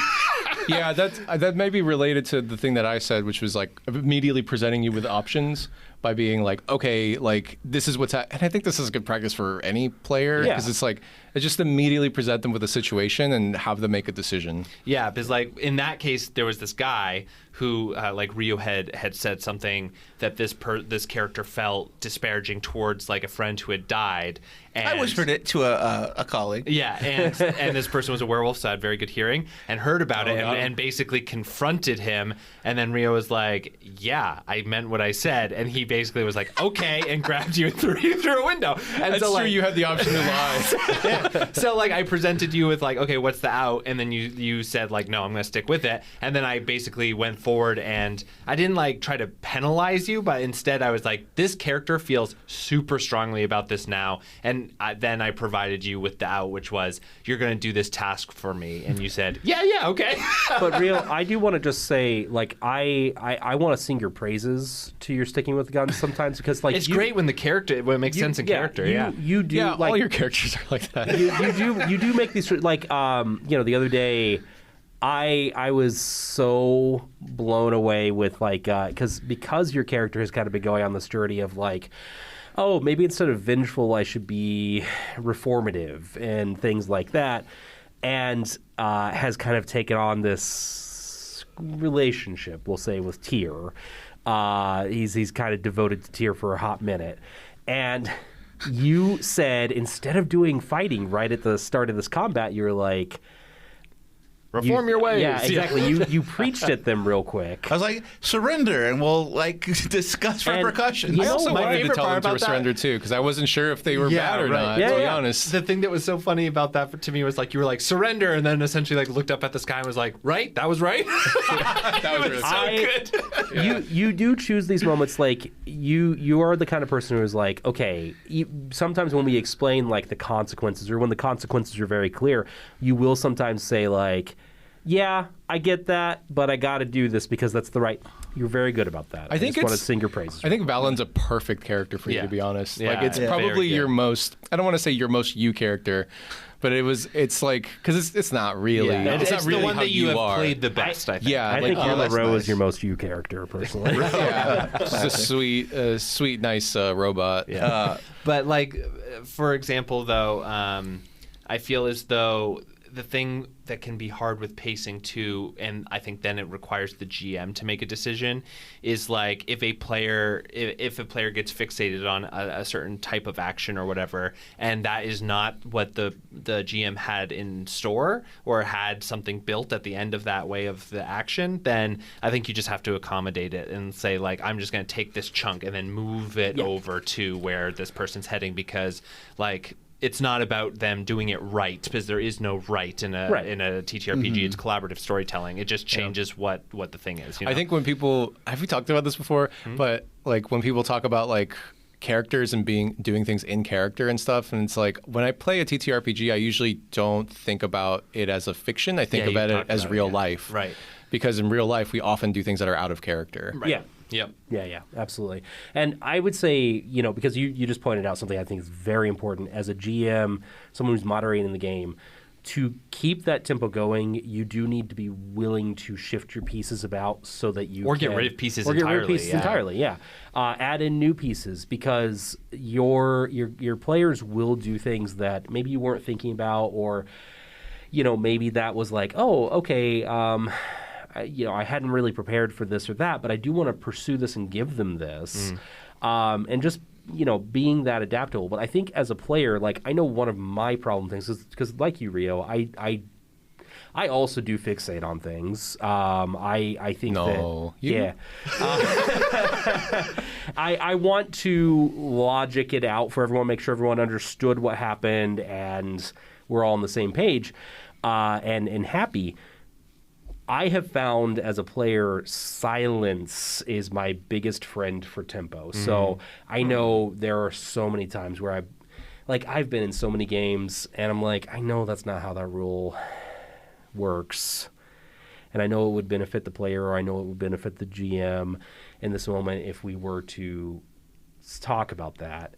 C: Yeah, that may be related to the thing that I said, which was like immediately presenting you with options by being like, okay, like this is what's and I think this is good practice for any player because it's like just immediately present them with a situation and have them make a decision.
A: Yeah, because like in that case, there was this guy who like Rio had said something that this character felt disparaging towards like a friend who had died. And
E: I whispered it to a colleague.
A: Yeah, and this person was a werewolf, so I had very good hearing, and heard about it and basically confronted him. And then Rio was like, yeah, I meant what I said. And he basically was like, okay, and grabbed you and threw you through a window. And
C: That's
A: so,
C: true, you had the option to lie.
A: So like I presented you with like, okay, what's the out? And then you said like, no, I'm going to stick with it. And then I basically went forward, and I didn't like try to penalize you, but instead I was like, this character feels super strongly about this now. And then I provided you with the out, which was, you're going to do this task for me. And you said, yeah, okay.
D: But Rio, I do want to just say, like, I want to sing your praises to your sticking with guns sometimes, because like
A: it's great when it makes sense in character.
D: You do.
C: Yeah,
D: like,
C: all your characters are like that.
D: You do make these like the other day. I was so blown away with like because your character has kind of been going on this journey of like, oh, maybe instead of vengeful I should be reformative and things like that, and has kind of taken on this relationship, we'll say, with Tyr. He's kind of devoted to Tyr for a hot minute, and you said instead of doing fighting right at the start of this combat, you were like,
A: reform your ways.
D: Yeah, exactly. You preached at them real quick.
E: I was like, surrender, and we'll like discuss repercussions.
C: I also wanted to tell them to surrender too, because I wasn't sure if they were bad or not. To be honest,
A: the thing that was so funny about that to me was like you were like surrender, and then essentially like looked up at the sky and was like, right, that was right.
C: That was really
A: so good.
D: You do choose these moments, like you are the kind of person who is like, okay, sometimes when we explain like the consequences, or when the consequences are very clear, you will sometimes say like, yeah, I get that, but I got to do this because that's the right. You're very good about that. I
C: think
D: just want to sing your praises.
C: I think Valen's a perfect character for you, to be honest.
A: Yeah,
C: like it's probably your most. I don't want to say your most you character, but it's like because it's not really.
A: Yeah.
C: It's not really
A: the one
C: how
A: that you have
C: are.
A: played the best. I think.
C: Yeah,
D: I think Monroe is your most you character, personally.
C: Yeah, just a sweet, nice robot.
A: Yeah. But like, for example, though, I feel as though the thing that can be hard with pacing too, and I think then it requires the GM to make a decision, is like if a player gets fixated on a certain type of action or whatever, and that is not what the GM had in store or had something built at the end of that way of the action, then I think you just have to accommodate it and say like, I'm just going to take this chunk and then move it over to where this person's heading, because like, it's not about them doing it right, because there is no right in a TTRPG. It's collaborative storytelling. It just changes what the thing is. You know?
C: I think when people have we talked about this before, but like when people talk about like characters and doing things in character and stuff. And it's like when I play a TTRPG, I usually don't think about it as a fiction. I think about it as real life.
A: Right.
C: Because in real life, we often do things that are out of character.
D: Yeah.
A: Yep.
D: Yeah, absolutely. And I would say, because you just pointed out something I think is very important as a GM, someone who's moderating the game, to keep that tempo going, you do need to be willing to shift your pieces about so that you
A: Or get rid of pieces
D: or
A: entirely.
D: Get rid of pieces entirely, yeah. Add in new pieces because your players will do things that maybe you weren't thinking about, or maybe that was like, oh, okay, I hadn't really prepared for this or that, but I do want to pursue this and give them this, and just being that adaptable. But I think as a player, like I know one of my problem things is because, like you, Rio, I also do fixate on things. I think I want to logic it out for everyone, make sure everyone understood what happened, and we're all on the same page, and happy. I have found as a player, silence is my biggest friend for tempo. So I know there are so many times where I've been in so many games and I'm like, I know that's not how that rule works. And I know it would benefit the player, or I know it would benefit the GM in this moment if we were to talk about that.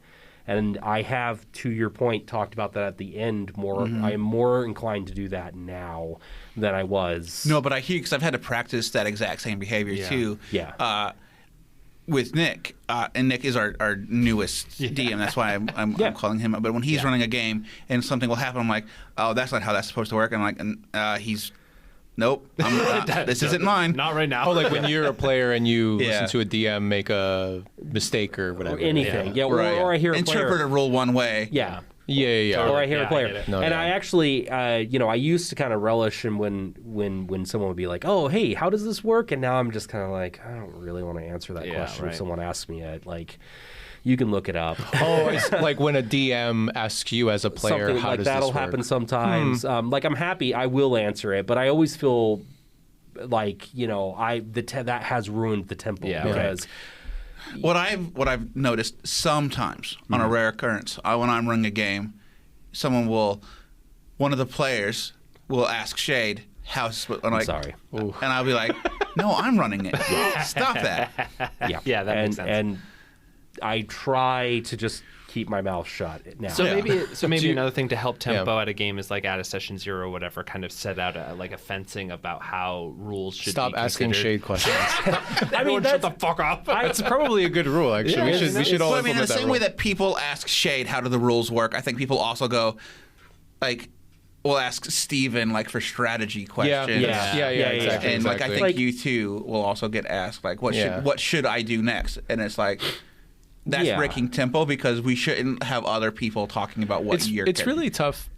D: And I have, to your point, talked about that at the end more. I am more inclined to do that now than I was.
E: No, but I hear, because I've had to practice that exact same behavior too.
D: Yeah.
E: With Nick, and Nick is our newest DM. That's why I'm calling him up. But when he's running a game and something will happen, I'm like, oh, that's not how that's supposed to work. And I'm like, he's. Nope, this isn't mine.
A: Not right now.
C: Oh, like when you're a player and you listen to a DM make a mistake or whatever.
D: Or anything. Or I hear a player
E: interpret a rule one way.
D: Yeah.
C: Yeah.
D: Or I hear a player.
A: I get it.
C: No,
D: and
C: yeah.
D: I actually, I used to kind of relish in when someone would be like, oh, hey, how does this work? And now I'm just kind of like, I don't really want to answer that question if someone asks me it. Like, you can look it up.
C: Oh, it's like when a DM asks you as a player,
D: Something
C: how
D: like
C: does
D: that'll
C: this work?
D: happen sometimes. Like, I'm happy, I will answer it, but I always feel like, that has ruined the tempo because...
E: What I've noticed sometimes on a rare occurrence, when I'm running a game, one of the players will ask Shade, how's I'm like,
D: sorry.
E: And I'll be like, no, I'm running it. Stop that.
A: Yeah, that makes sense.
D: And I try to just keep my mouth shut now.
A: So maybe another thing to help tempo at a game is like at a session 0 or whatever, kind of set out a fencing about how rules should
C: Stop
A: be
C: asking
A: considered.
C: Shade questions.
A: Shut the fuck up.
C: That's probably a good rule, actually. we should all
E: But I mean, in the
C: implement that
E: same way
C: rule.
E: that people ask Shade, how do the rules work? I think people also go, like, we'll ask Steven, like, for strategy questions.
C: Yeah, exactly.
E: And like, I
C: exactly.
E: think you two will also get asked, like, what should I do next? And it's like, that's breaking tempo because we shouldn't have other people talking about what you're.
C: It's really tough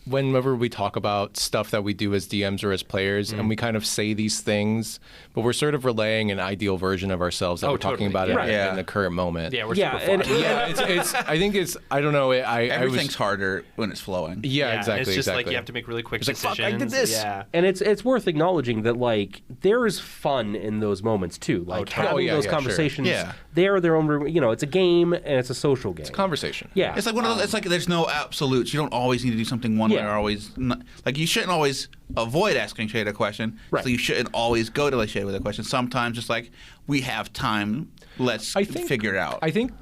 C: whenever we talk about stuff that we do as DMs or as players, and we kind of say these things, but we're sort of relaying an ideal version of ourselves that we're talking
A: totally.
C: about
A: Yeah.
C: in the current moment.
A: Yeah, we're
D: Yeah,
A: super
D: and-
A: fun.
C: It's. I think it's. I don't know.
E: Everything's harder when it's flowing.
C: Yeah, exactly.
A: It's just
C: exactly.
A: like you have to make really quick
C: like,
A: decisions.
C: fuck, I did this.
A: Yeah.
D: And it's worth acknowledging that, like, there is fun in those moments too. Like having those conversations.
E: Sure. Yeah.
D: They are their own. It's a game and it's a social game.
C: Conversation.
D: Yeah.
E: It's like one of those, it's like there's no absolutes. You don't always need to do something one way or always not, like you shouldn't always avoid asking Shade a question.
D: Right.
E: So you shouldn't always go to the Shade with a question. Sometimes just like we have time, let's figure it out.
C: I think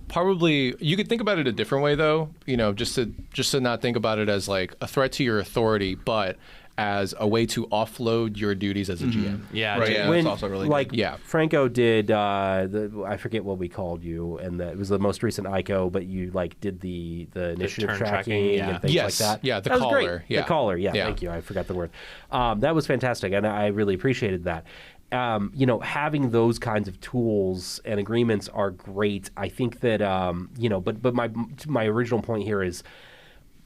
C: probably you could think about it a different way, though. Just to not think about it as like a threat to your authority, but as a way to offload your duties as a GM.
A: Yeah.
E: Right.
A: dude.
E: Yeah, that's also really
D: like
E: good.
D: Franco did I forget what we called you, and it was the most recent ICO, but you like did the initiative
A: turn
D: tracking
A: tracking,
D: and things
C: Yes,
D: like that.
C: yeah, the
D: That was great.
C: caller, yeah.
D: The caller, yeah,
C: Yeah.
D: thank you. I forgot the word. That was fantastic, and I really appreciated that. Having those kinds of tools and agreements are great. I think that but my original point here is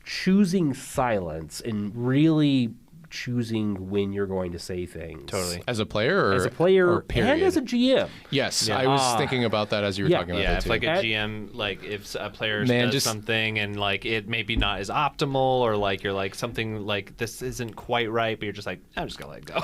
D: choosing silence and really choosing when you're going to say things.
A: Totally.
C: As a player, or
D: As a player
C: or period?
D: and as a GM.
C: Yes, I was thinking about that as you were talking about
A: Yeah,
C: that
A: if
C: too.
A: like a GM, like if a player
C: Man,
A: does
C: just-
A: something and like it maybe not as optimal, or like you're like something like this isn't quite right, but you're just like, I'm just gonna let it go.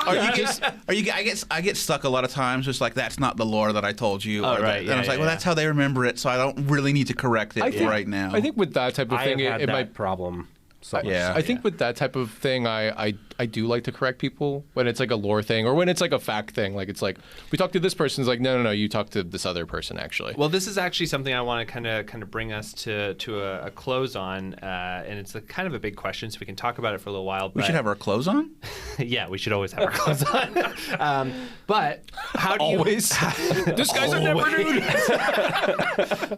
E: I get stuck a lot of times. Just like that's not the lore that I told you.
A: Oh,
E: or
A: right,
E: and
A: yeah,
E: I was like,
A: yeah,
E: well,
A: yeah.
E: that's how they remember it, so I don't really need to correct it right now.
C: I think with that type of
D: I
C: thing,
D: have had
C: it
D: that
C: might.
D: problem. So much.
E: Yeah.
C: I think with that type of thing, I do like to correct people when it's like a lore thing or when it's like a fact thing. Like it's like we talked to this person, it's like no, you talked to this other person actually.
A: Well, this is actually something I want to kind of bring us to a close on, and it's kind of a big question, so we can talk about it for a little while.
E: we should have our clothes on.
A: Yeah, we should always have our clothes on. But how do you
C: Always. This guy's a never nude.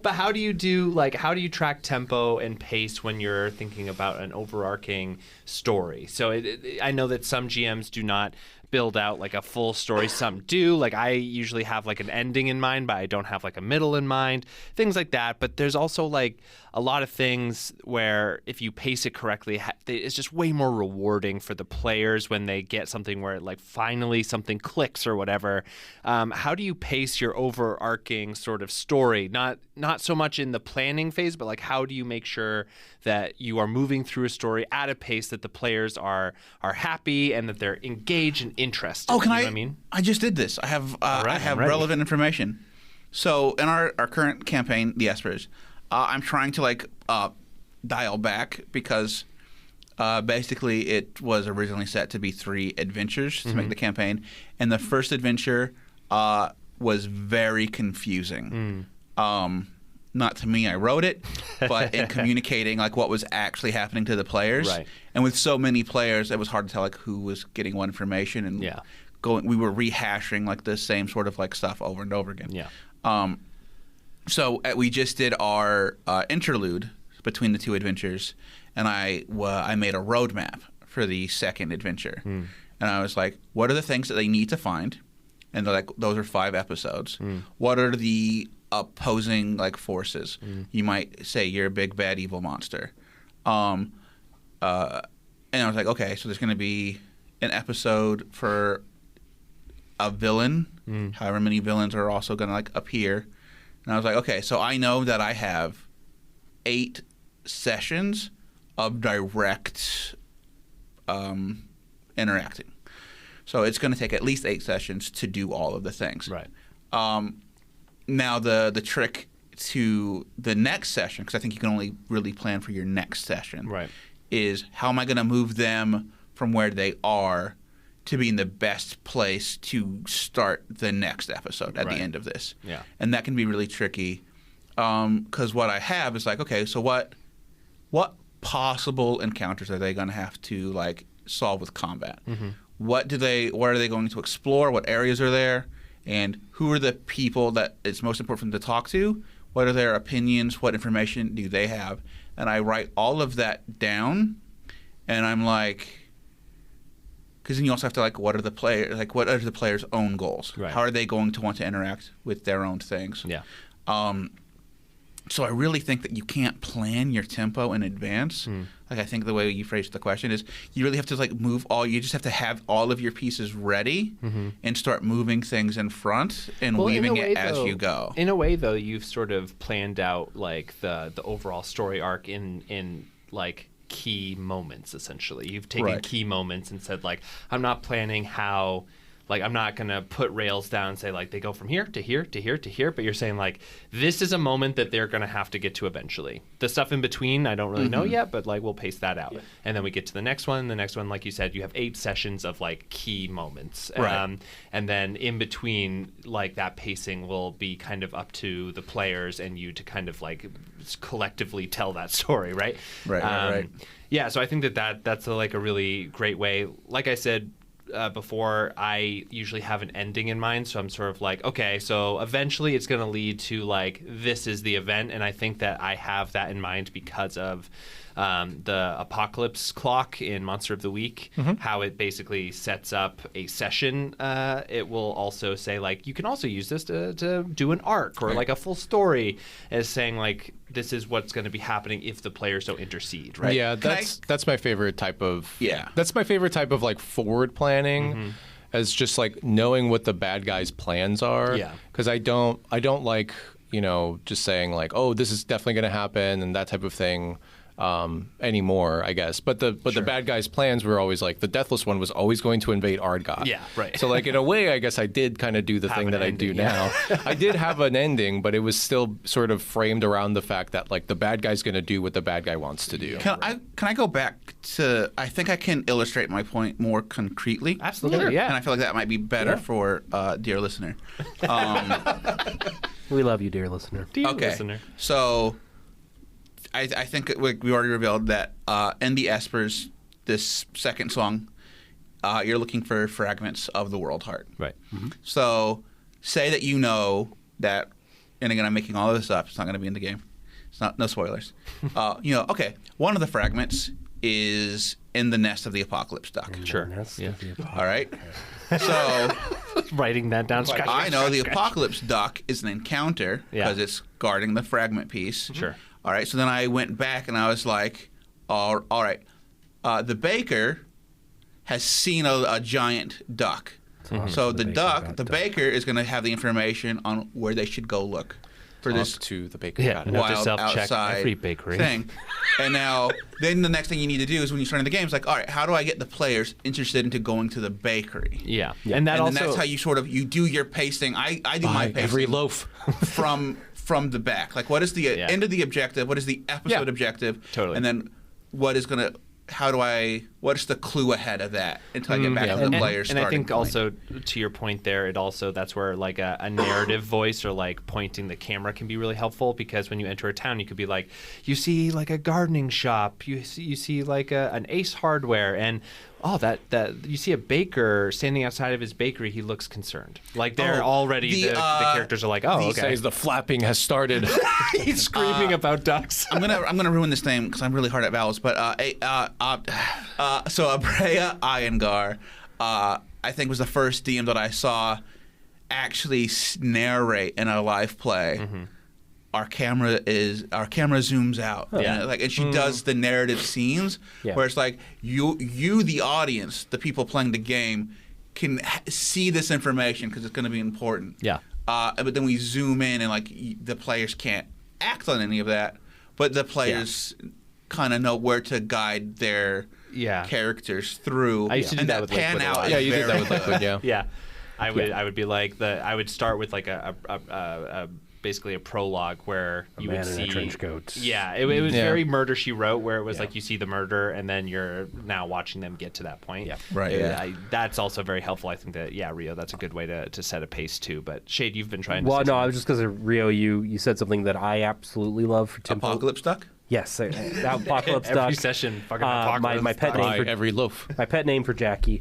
A: But how do you track tempo and pace when you're thinking about an overarching story? So I know that some GMs do not build out like a full story. Some do. Like I usually have like an ending in mind, but I don't have like a middle in mind. Things like that. But there's also like a lot of things where if you pace it correctly, it's just way more rewarding for the players when they get something where like finally something clicks or whatever. How do you pace your overarching sort of story? Not so much in the planning phase, but like how do you make sure that you are moving through a story at a pace that the players are happy and that they're engaged and interested?
E: Oh, can
A: You know
E: I?
A: what I mean?
E: I just did this. I have
A: right,
E: I have
A: I'm ready.
E: relevant information. So in our current campaign, the Espers, I'm trying to like dial back because basically it was originally set to be 3 adventures to make the campaign, and the first adventure was very confusing. Not to me, I wrote it, but in communicating like what was actually happening to the players.
A: Right.
E: And with so many players, it was hard to tell like who was getting what information, and
A: Yeah.
E: we were rehashing like the same sort of like stuff over and over again.
A: Yeah.
E: So we just did our interlude between the 2 adventures, and I made a roadmap for the second adventure, and I was like, what are the things that they need to find? And they're like, those are 5 episodes. What are the opposing like forces? You might say you're a big bad evil monster. And I was like, okay, so there's going to be an episode for a villain. However many villains are also going to like appear. And I was like, okay, so I know that I have 8 sessions of direct interacting. So it's going to take at least 8 sessions to do all of the things.
A: Right.
E: Now the trick to the next session, because I think you can only really plan for your next session,
A: Right.
E: is how am I going to move them from where they are to be in the best place to start the next episode at
A: Right.
E: the end of this.
A: Yeah.
E: And that can be really tricky because what I have is like, okay, so what possible encounters are they going to have to like solve with combat? What are they going to explore? What areas are there? And who are the people that it's most important for them to talk to? What are their opinions? What information do they have? And I write all of that down, and I'm like, because then you also have to like, what are the players' own goals?
A: Right.
E: How are they going to want to interact with their own things?
A: Yeah.
E: So I really think that you can't plan your tempo in advance. Like I think the way you phrased the question is you really have to like you just have to have all of your pieces ready and start moving things in front and
A: Well, in
E: weaving
A: a way,
E: it as
A: though-
E: you go.
A: In a way, though, you've sort of planned out like the overall story arc in like key moments. Essentially, you've taken
E: Right.
A: key moments and said like, I'm not planning how. Like, I'm not going to put rails down and say, like, they go from here to here to here to here. But you're saying, like, this is a moment that they're going to have to get to eventually. The stuff in between, I don't really know yet, but, like, we'll pace that out. And then we get to the next one. The next one, like you said, you have 8 sessions of, like, key moments.
E: Right.
A: And then in between, like, that pacing will be kind of up to the players and you to kind of, like, collectively tell that story, right?
E: Right.
A: Yeah, so I think that's a really great way. Like I said, before, I usually have an ending in mind, so I'm sort of like, okay, so eventually it's going to lead to like this is the event, and I think that I have that in mind because of the apocalypse clock in Monster of the Week, how it basically sets up a session. It will also say like you can also use this to do an arc or like a full story, as saying like this is what's going to be happening if the players don't intercede, right?
C: Yeah, that's my favorite type of.
E: Yeah.
C: That's my favorite type of like forward planning, as just like knowing what the bad guys' plans are.
A: Yeah.
C: Because I don't like just saying like, oh, this is definitely going to happen and that type of thing. Anymore, I guess. But the bad guys' plans were always like the Deathless One was always going to invade Ardgoth.
A: Yeah, right.
C: So like in a way, I guess I did kind of do the thing that I do now. I did have an ending, but it was still sort of framed around the fact that like the bad guy's going to do what the bad guy wants to do.
E: Can I go back to? I think I can illustrate my point more concretely.
A: Absolutely, yeah.
E: And I feel like that might be better for dear listener.
D: We love you, dear listener.
A: Dear
E: Okay.
A: listener.
E: So I think we already revealed that in the Espers, this second song, you're looking for fragments of the World Heart.
A: Right.
E: So say that you know that, and again, I'm making all of this up. It's not going to be in the game. It's not, no spoilers. Okay, one of the fragments is in the nest of the Apocalypse Duck.
A: Sure.
D: Yeah.
E: All right. So
A: Writing that down.
E: I know the Apocalypse Duck is an encounter because it's guarding the fragment piece.
A: Sure.
E: All right. So then I went back and I was like, all right. The baker has seen a giant duck. So the baker is going to have the information on where they should go look for this
C: to the baker.
A: Yeah.
C: Got it.
A: Note to
E: wild
A: self, check
E: outside
A: every bakery.
E: thing. And now, then the next thing you need to do is when you're starting the game, it's like, all right, how do I get the players interested into going to the bakery?
A: Yeah. And
E: And
A: that
E: then
A: also
E: that's how you do your pacing. I do my
C: Buy
E: pacing
C: every loaf.
E: from the back. Like, what is the end of the objective? What is the episode objective?
A: Totally.
E: And then what is gonna? What's the clue ahead of that until I get back to the players?
A: And I think also to your point there, that's where like a narrative voice or like pointing the camera can be really helpful, because when you enter a town, you could be like, you see like a gardening shop, you see like an Ace Hardware, and that you see a baker standing outside of his bakery. He looks concerned. Like they're already the characters are like, okay.
C: Says the flapping has started.
A: He's screaming about ducks.
E: I'm gonna ruin this name because I'm really hard at vowels. But so Abrea Iyengar, I think was the first DM that I saw actually narrate in a live play.
A: Mm-hmm.
E: Our camera zooms out, and she does the narrative scenes where it's like you the audience, the people playing the game, can see this information because it's going to be important.
A: Yeah.
E: But then we zoom in and like the players can't act on any of that, but the players kind of know where to guide their characters through.
A: I used to do
E: and
A: that with
E: pan
A: Liquid a
E: out.
A: lot.
E: is
C: Yeah, you did
E: very
C: that with Liquid.
E: good.
C: Yeah.
A: Yeah. I would be like I would start with like a basically a prologue where you would
D: man
A: see
D: in a trench coat.
A: Yeah, it was very Murder She Wrote, where it was like you see the murder and then you're now watching them get to that point. Yeah,
E: Right.
A: That's also very helpful. I think that Rio, that's a good way to set a pace too. But Shade, you've been trying to.
D: Well,
A: say
D: no, I
A: something.
D: was just because Rio, you said something that I absolutely love for Tempo.
E: Apocalypse Duck.
D: Yes, Apocalypse
A: every
D: Duck.
A: session. Fucking Apocalypse.
D: My pet
A: Duck.
D: name
C: Buy every loaf.
D: My pet name for Jackie.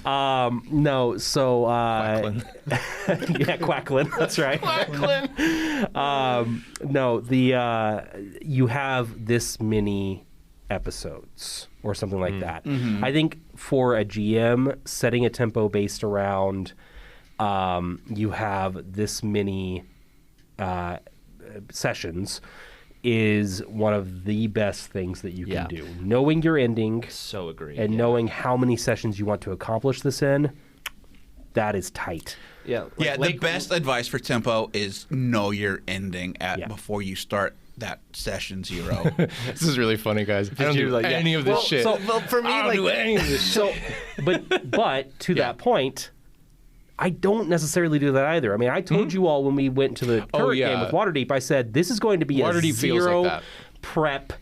D: No, so
C: Quacklin.
D: yeah, Quacklin. That's right.
A: Quacklin.
D: No, you have this many episodes or something like that. I think for a GM, setting a tempo based around you have this many sessions is one of the best things that you can do. Knowing your ending
A: So agree.
D: and knowing how many sessions you want to accomplish this in, that is tight.
A: Yeah.
E: The best advice for tempo is know your ending before you start that session 0.
C: This is really funny, guys. I don't
A: you,
C: do
A: like,
C: any of this shit.
A: Well, for me,
C: I don't
A: like
C: do any of this shit.
D: So, but to that point, I don't necessarily do that either. I mean, I told you all when we went to the current game with Waterdeep, I said this is going to be
C: Waterdeep
D: a
C: feels like
D: zero
C: that.
D: prep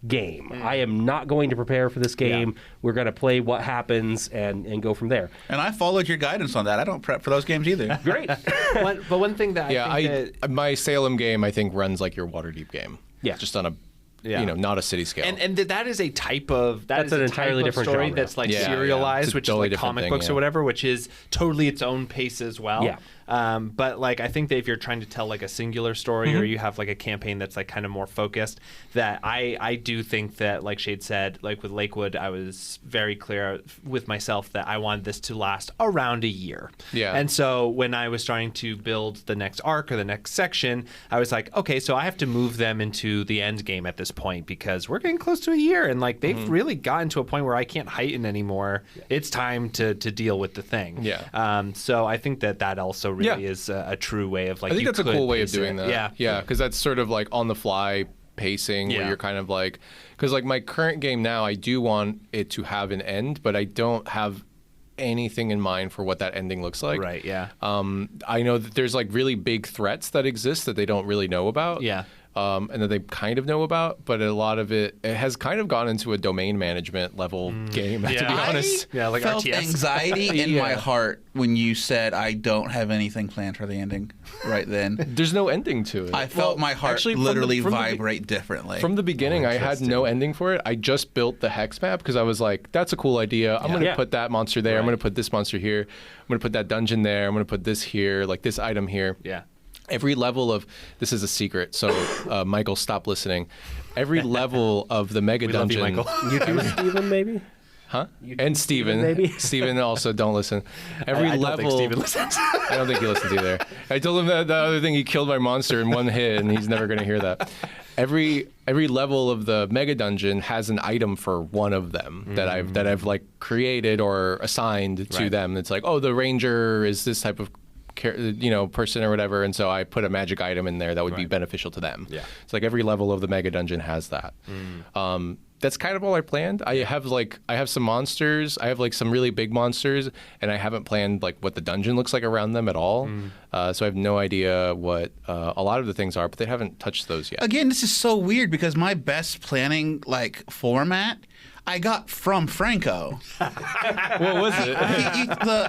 D: game. I am not going to prepare for this game. We're going to play what happens and go from there.
E: And I followed your guidance on that. I don't prep for those games either.
D: Great.
A: but one thing that I think that,
C: my Salem game I think runs like your Waterdeep game.
D: Yeah.
C: Just on a not a city scale.
A: and that is a type of
D: That's an
A: a
D: entirely
A: type of
D: different
A: story
D: genre.
A: that's like
C: Yeah,
A: serialized,
C: It's a
A: which
C: totally
A: is like
C: different
A: comic
C: thing,
A: books or whatever, which is totally its own pace as well.
D: Yeah.
A: But like I think that if you're trying to tell like a singular story or you have like a campaign that's like kind of more focused, that I do think that, like Shade said, like with Lakewood, I was very clear with myself that I wanted this to last around a year.
C: Yeah.
A: And so when I was starting to build the next arc or the next section, I was like, okay, so I have to move them into the end game at this point because we're getting close to a year, and like they've really gotten to a point where I can't heighten anymore. It's time to deal with the thing.
C: Yeah.
A: So I think that also really is a true way of like.
C: I think that's a cool way of
A: pace
C: doing
A: it.
C: that.
A: Yeah.
C: Yeah, because that's sort of like on the fly pacing where you're kind of like, because like my current game now, I do want it to have an end, but I don't have anything in mind for what that ending looks like.
A: Right. Yeah.
C: I know that there's like really big threats that exist that they don't really know about.
A: Yeah.
C: And that they kind of know about, but a lot of it has kind of gone into a domain management level game, to be honest.
A: Yeah, like
E: felt
A: RTS.
E: anxiety in my heart when you said I don't have anything planned for the ending right then.
C: There's no ending to it.
E: I felt my heart
C: actually,
E: literally vibrate differently.
C: From the beginning, I had no ending for it. I just built the hex map because I was like, that's a cool idea. I'm going to put that monster there. I'm going to put this monster here. I'm going to put that dungeon there. I'm going to put this here, like this item here.
A: Yeah.
C: Every level of this is a secret, so Michael, stop listening. Every level of the mega
A: We love you,
C: dungeon,
A: Michael.
D: You too, Steven, maybe?
C: huh? And Steven,
D: maybe?
C: Steven also don't listen. Every
A: I don't
C: level,
A: think Steven listens.
C: I don't think he listens either. I told him that the other thing, he killed my monster in one hit, and he's never going to hear that. Every level of the mega dungeon has an item for one of them that I've like created or assigned to them. It's like, oh, the ranger is this type of person or whatever, and so I put a magic item in there that would be beneficial to them.
A: Yeah.
C: It's like every level of the mega dungeon has that. That's kind of all I planned. I have some monsters. I have like some really big monsters, and I haven't planned like what the dungeon looks like around them at all. So I have no idea what a lot of the things are, but they haven't touched those yet.
E: Again, this is so weird because my best planning like format I got from Franco.
C: What was it?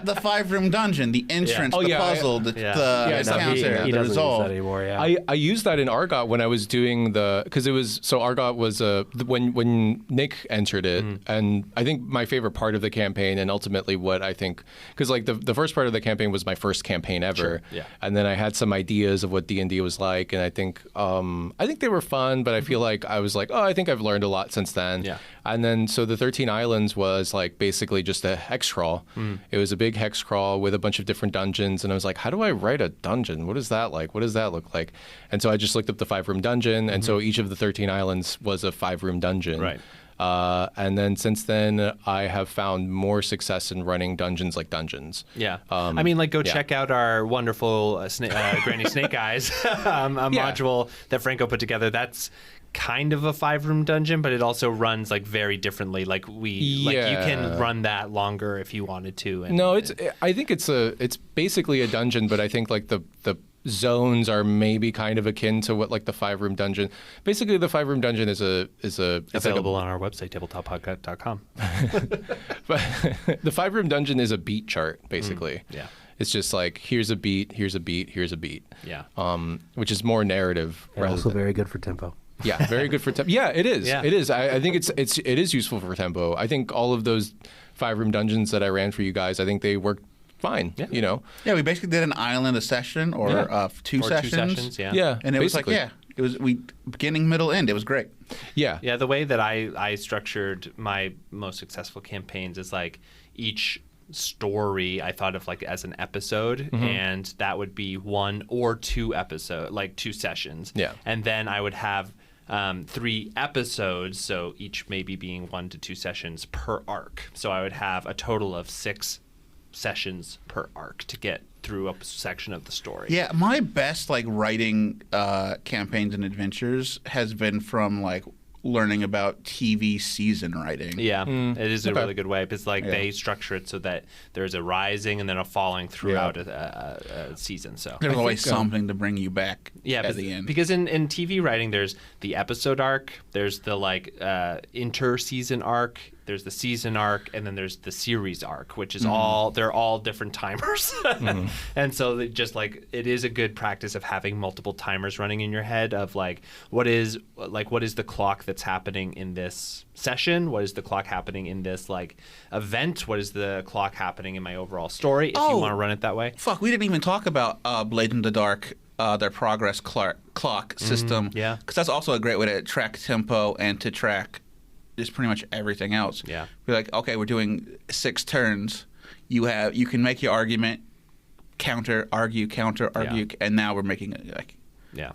E: the 5-room dungeon, the entrance, the puzzle, the counter,
D: He
E: the
D: doesn't use
E: resolve.
D: that anymore, yeah.
C: I used that in Argot when I was doing because it was Argot was when Nick entered it, and I think my favorite part of the campaign, and ultimately what I think, because like the first part of the campaign was my first campaign ever, and then I had some ideas of what D&D was like, and I think they were fun, but I feel like I was like, oh, I think I've learned a lot since then, and then so the 13 Islands was like basically just a hex crawl. It was a big hex crawl with a bunch of different dungeons, and I was like, how do I write a dungeon? What is that like? What does that look like? And so I just looked up the 5-room dungeon, and so each of the 13 Islands was a 5-room dungeon.
A: Right.
C: And then since then, I have found more success in running dungeons like dungeons.
A: Yeah. I mean, like, go check out our wonderful Granny Snake Eyes module that Franco put together. That's kind of a 5-room dungeon, but it also runs like very differently. Like you can run that longer if you wanted to. And,
C: I think it's basically a dungeon, but I think like the zones are maybe kind of akin to what like the 5-room dungeon. Basically, the 5-room dungeon is
A: available on our website, tabletopodcast.com.
C: But the 5-room dungeon is a beat chart, basically.
A: Yeah.
C: It's just like, here's a beat, here's a beat, here's a beat.
A: Yeah.
C: Which is more narrative.
D: And also very good for tempo.
C: Yeah, very good for tempo. Yeah, it is.
A: Yeah.
C: It is. I think it is useful for tempo. I think all of those 5-room dungeons that I ran for you guys, I think they worked fine.
A: Yeah.
E: Yeah, we basically did an island a session or two sessions.
A: Yeah.
E: And it
C: basically.
E: was beginning, middle, end. It was great.
C: Yeah.
A: Yeah, the way that I structured my most successful campaigns is like each story I thought of like as an episode, and that would be 1 or 2 2 sessions.
C: Yeah.
A: And then I would have 3 episodes, so each maybe being 1 to 2 sessions per arc. So I would have a total of 6 sessions per arc to get through a section of the story.
E: Yeah, my best like writing campaigns and adventures has been from like learning about TV season writing.
A: Yeah, it is a really good way because like they structure it so that there's a rising and then a falling throughout a season. So
E: there's always something to bring you back at the end.
A: Because in TV writing, there's the episode arc, there's the like inter-season arc, there's the season arc, and then there's the series arc, which is they're all different timers. And so it is a good practice of having multiple timers running in your head of what is the clock that's happening in this session? What is the clock happening in this event? What is the clock happening in my overall story? If you want to run it that way.
E: Fuck, we didn't even talk about Blade in the Dark, their progress clock system.
A: Yeah.
E: Because that's also a great way to track tempo and to track just pretty much everything else.
A: Yeah.
E: We're like, okay, we're doing 6 turns. You can make your argument, counter, argue, and now we're making it
A: Yeah.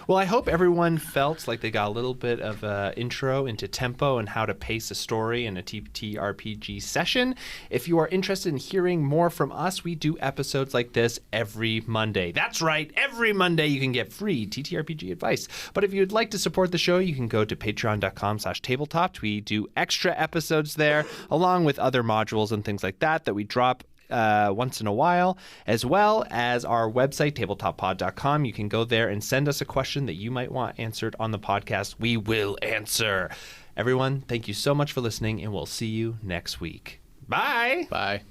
A: Well, I hope everyone felt like they got a little bit of an intro into tempo and how to pace a story in a TTRPG session. If you are interested in hearing more from us, we do episodes like this every Monday. That's right, every Monday you can get free TTRPG advice. But if you'd like to support the show, you can go to patreon.com/tabletop. We do extra episodes there, along with other modules and things like that we drop once in a while, as well as our website, tabletopod.com. You can go there and send us a question that you might want answered on the podcast. We will answer. Everyone, thank you so much for listening, and we'll see you next week. Bye.
C: Bye.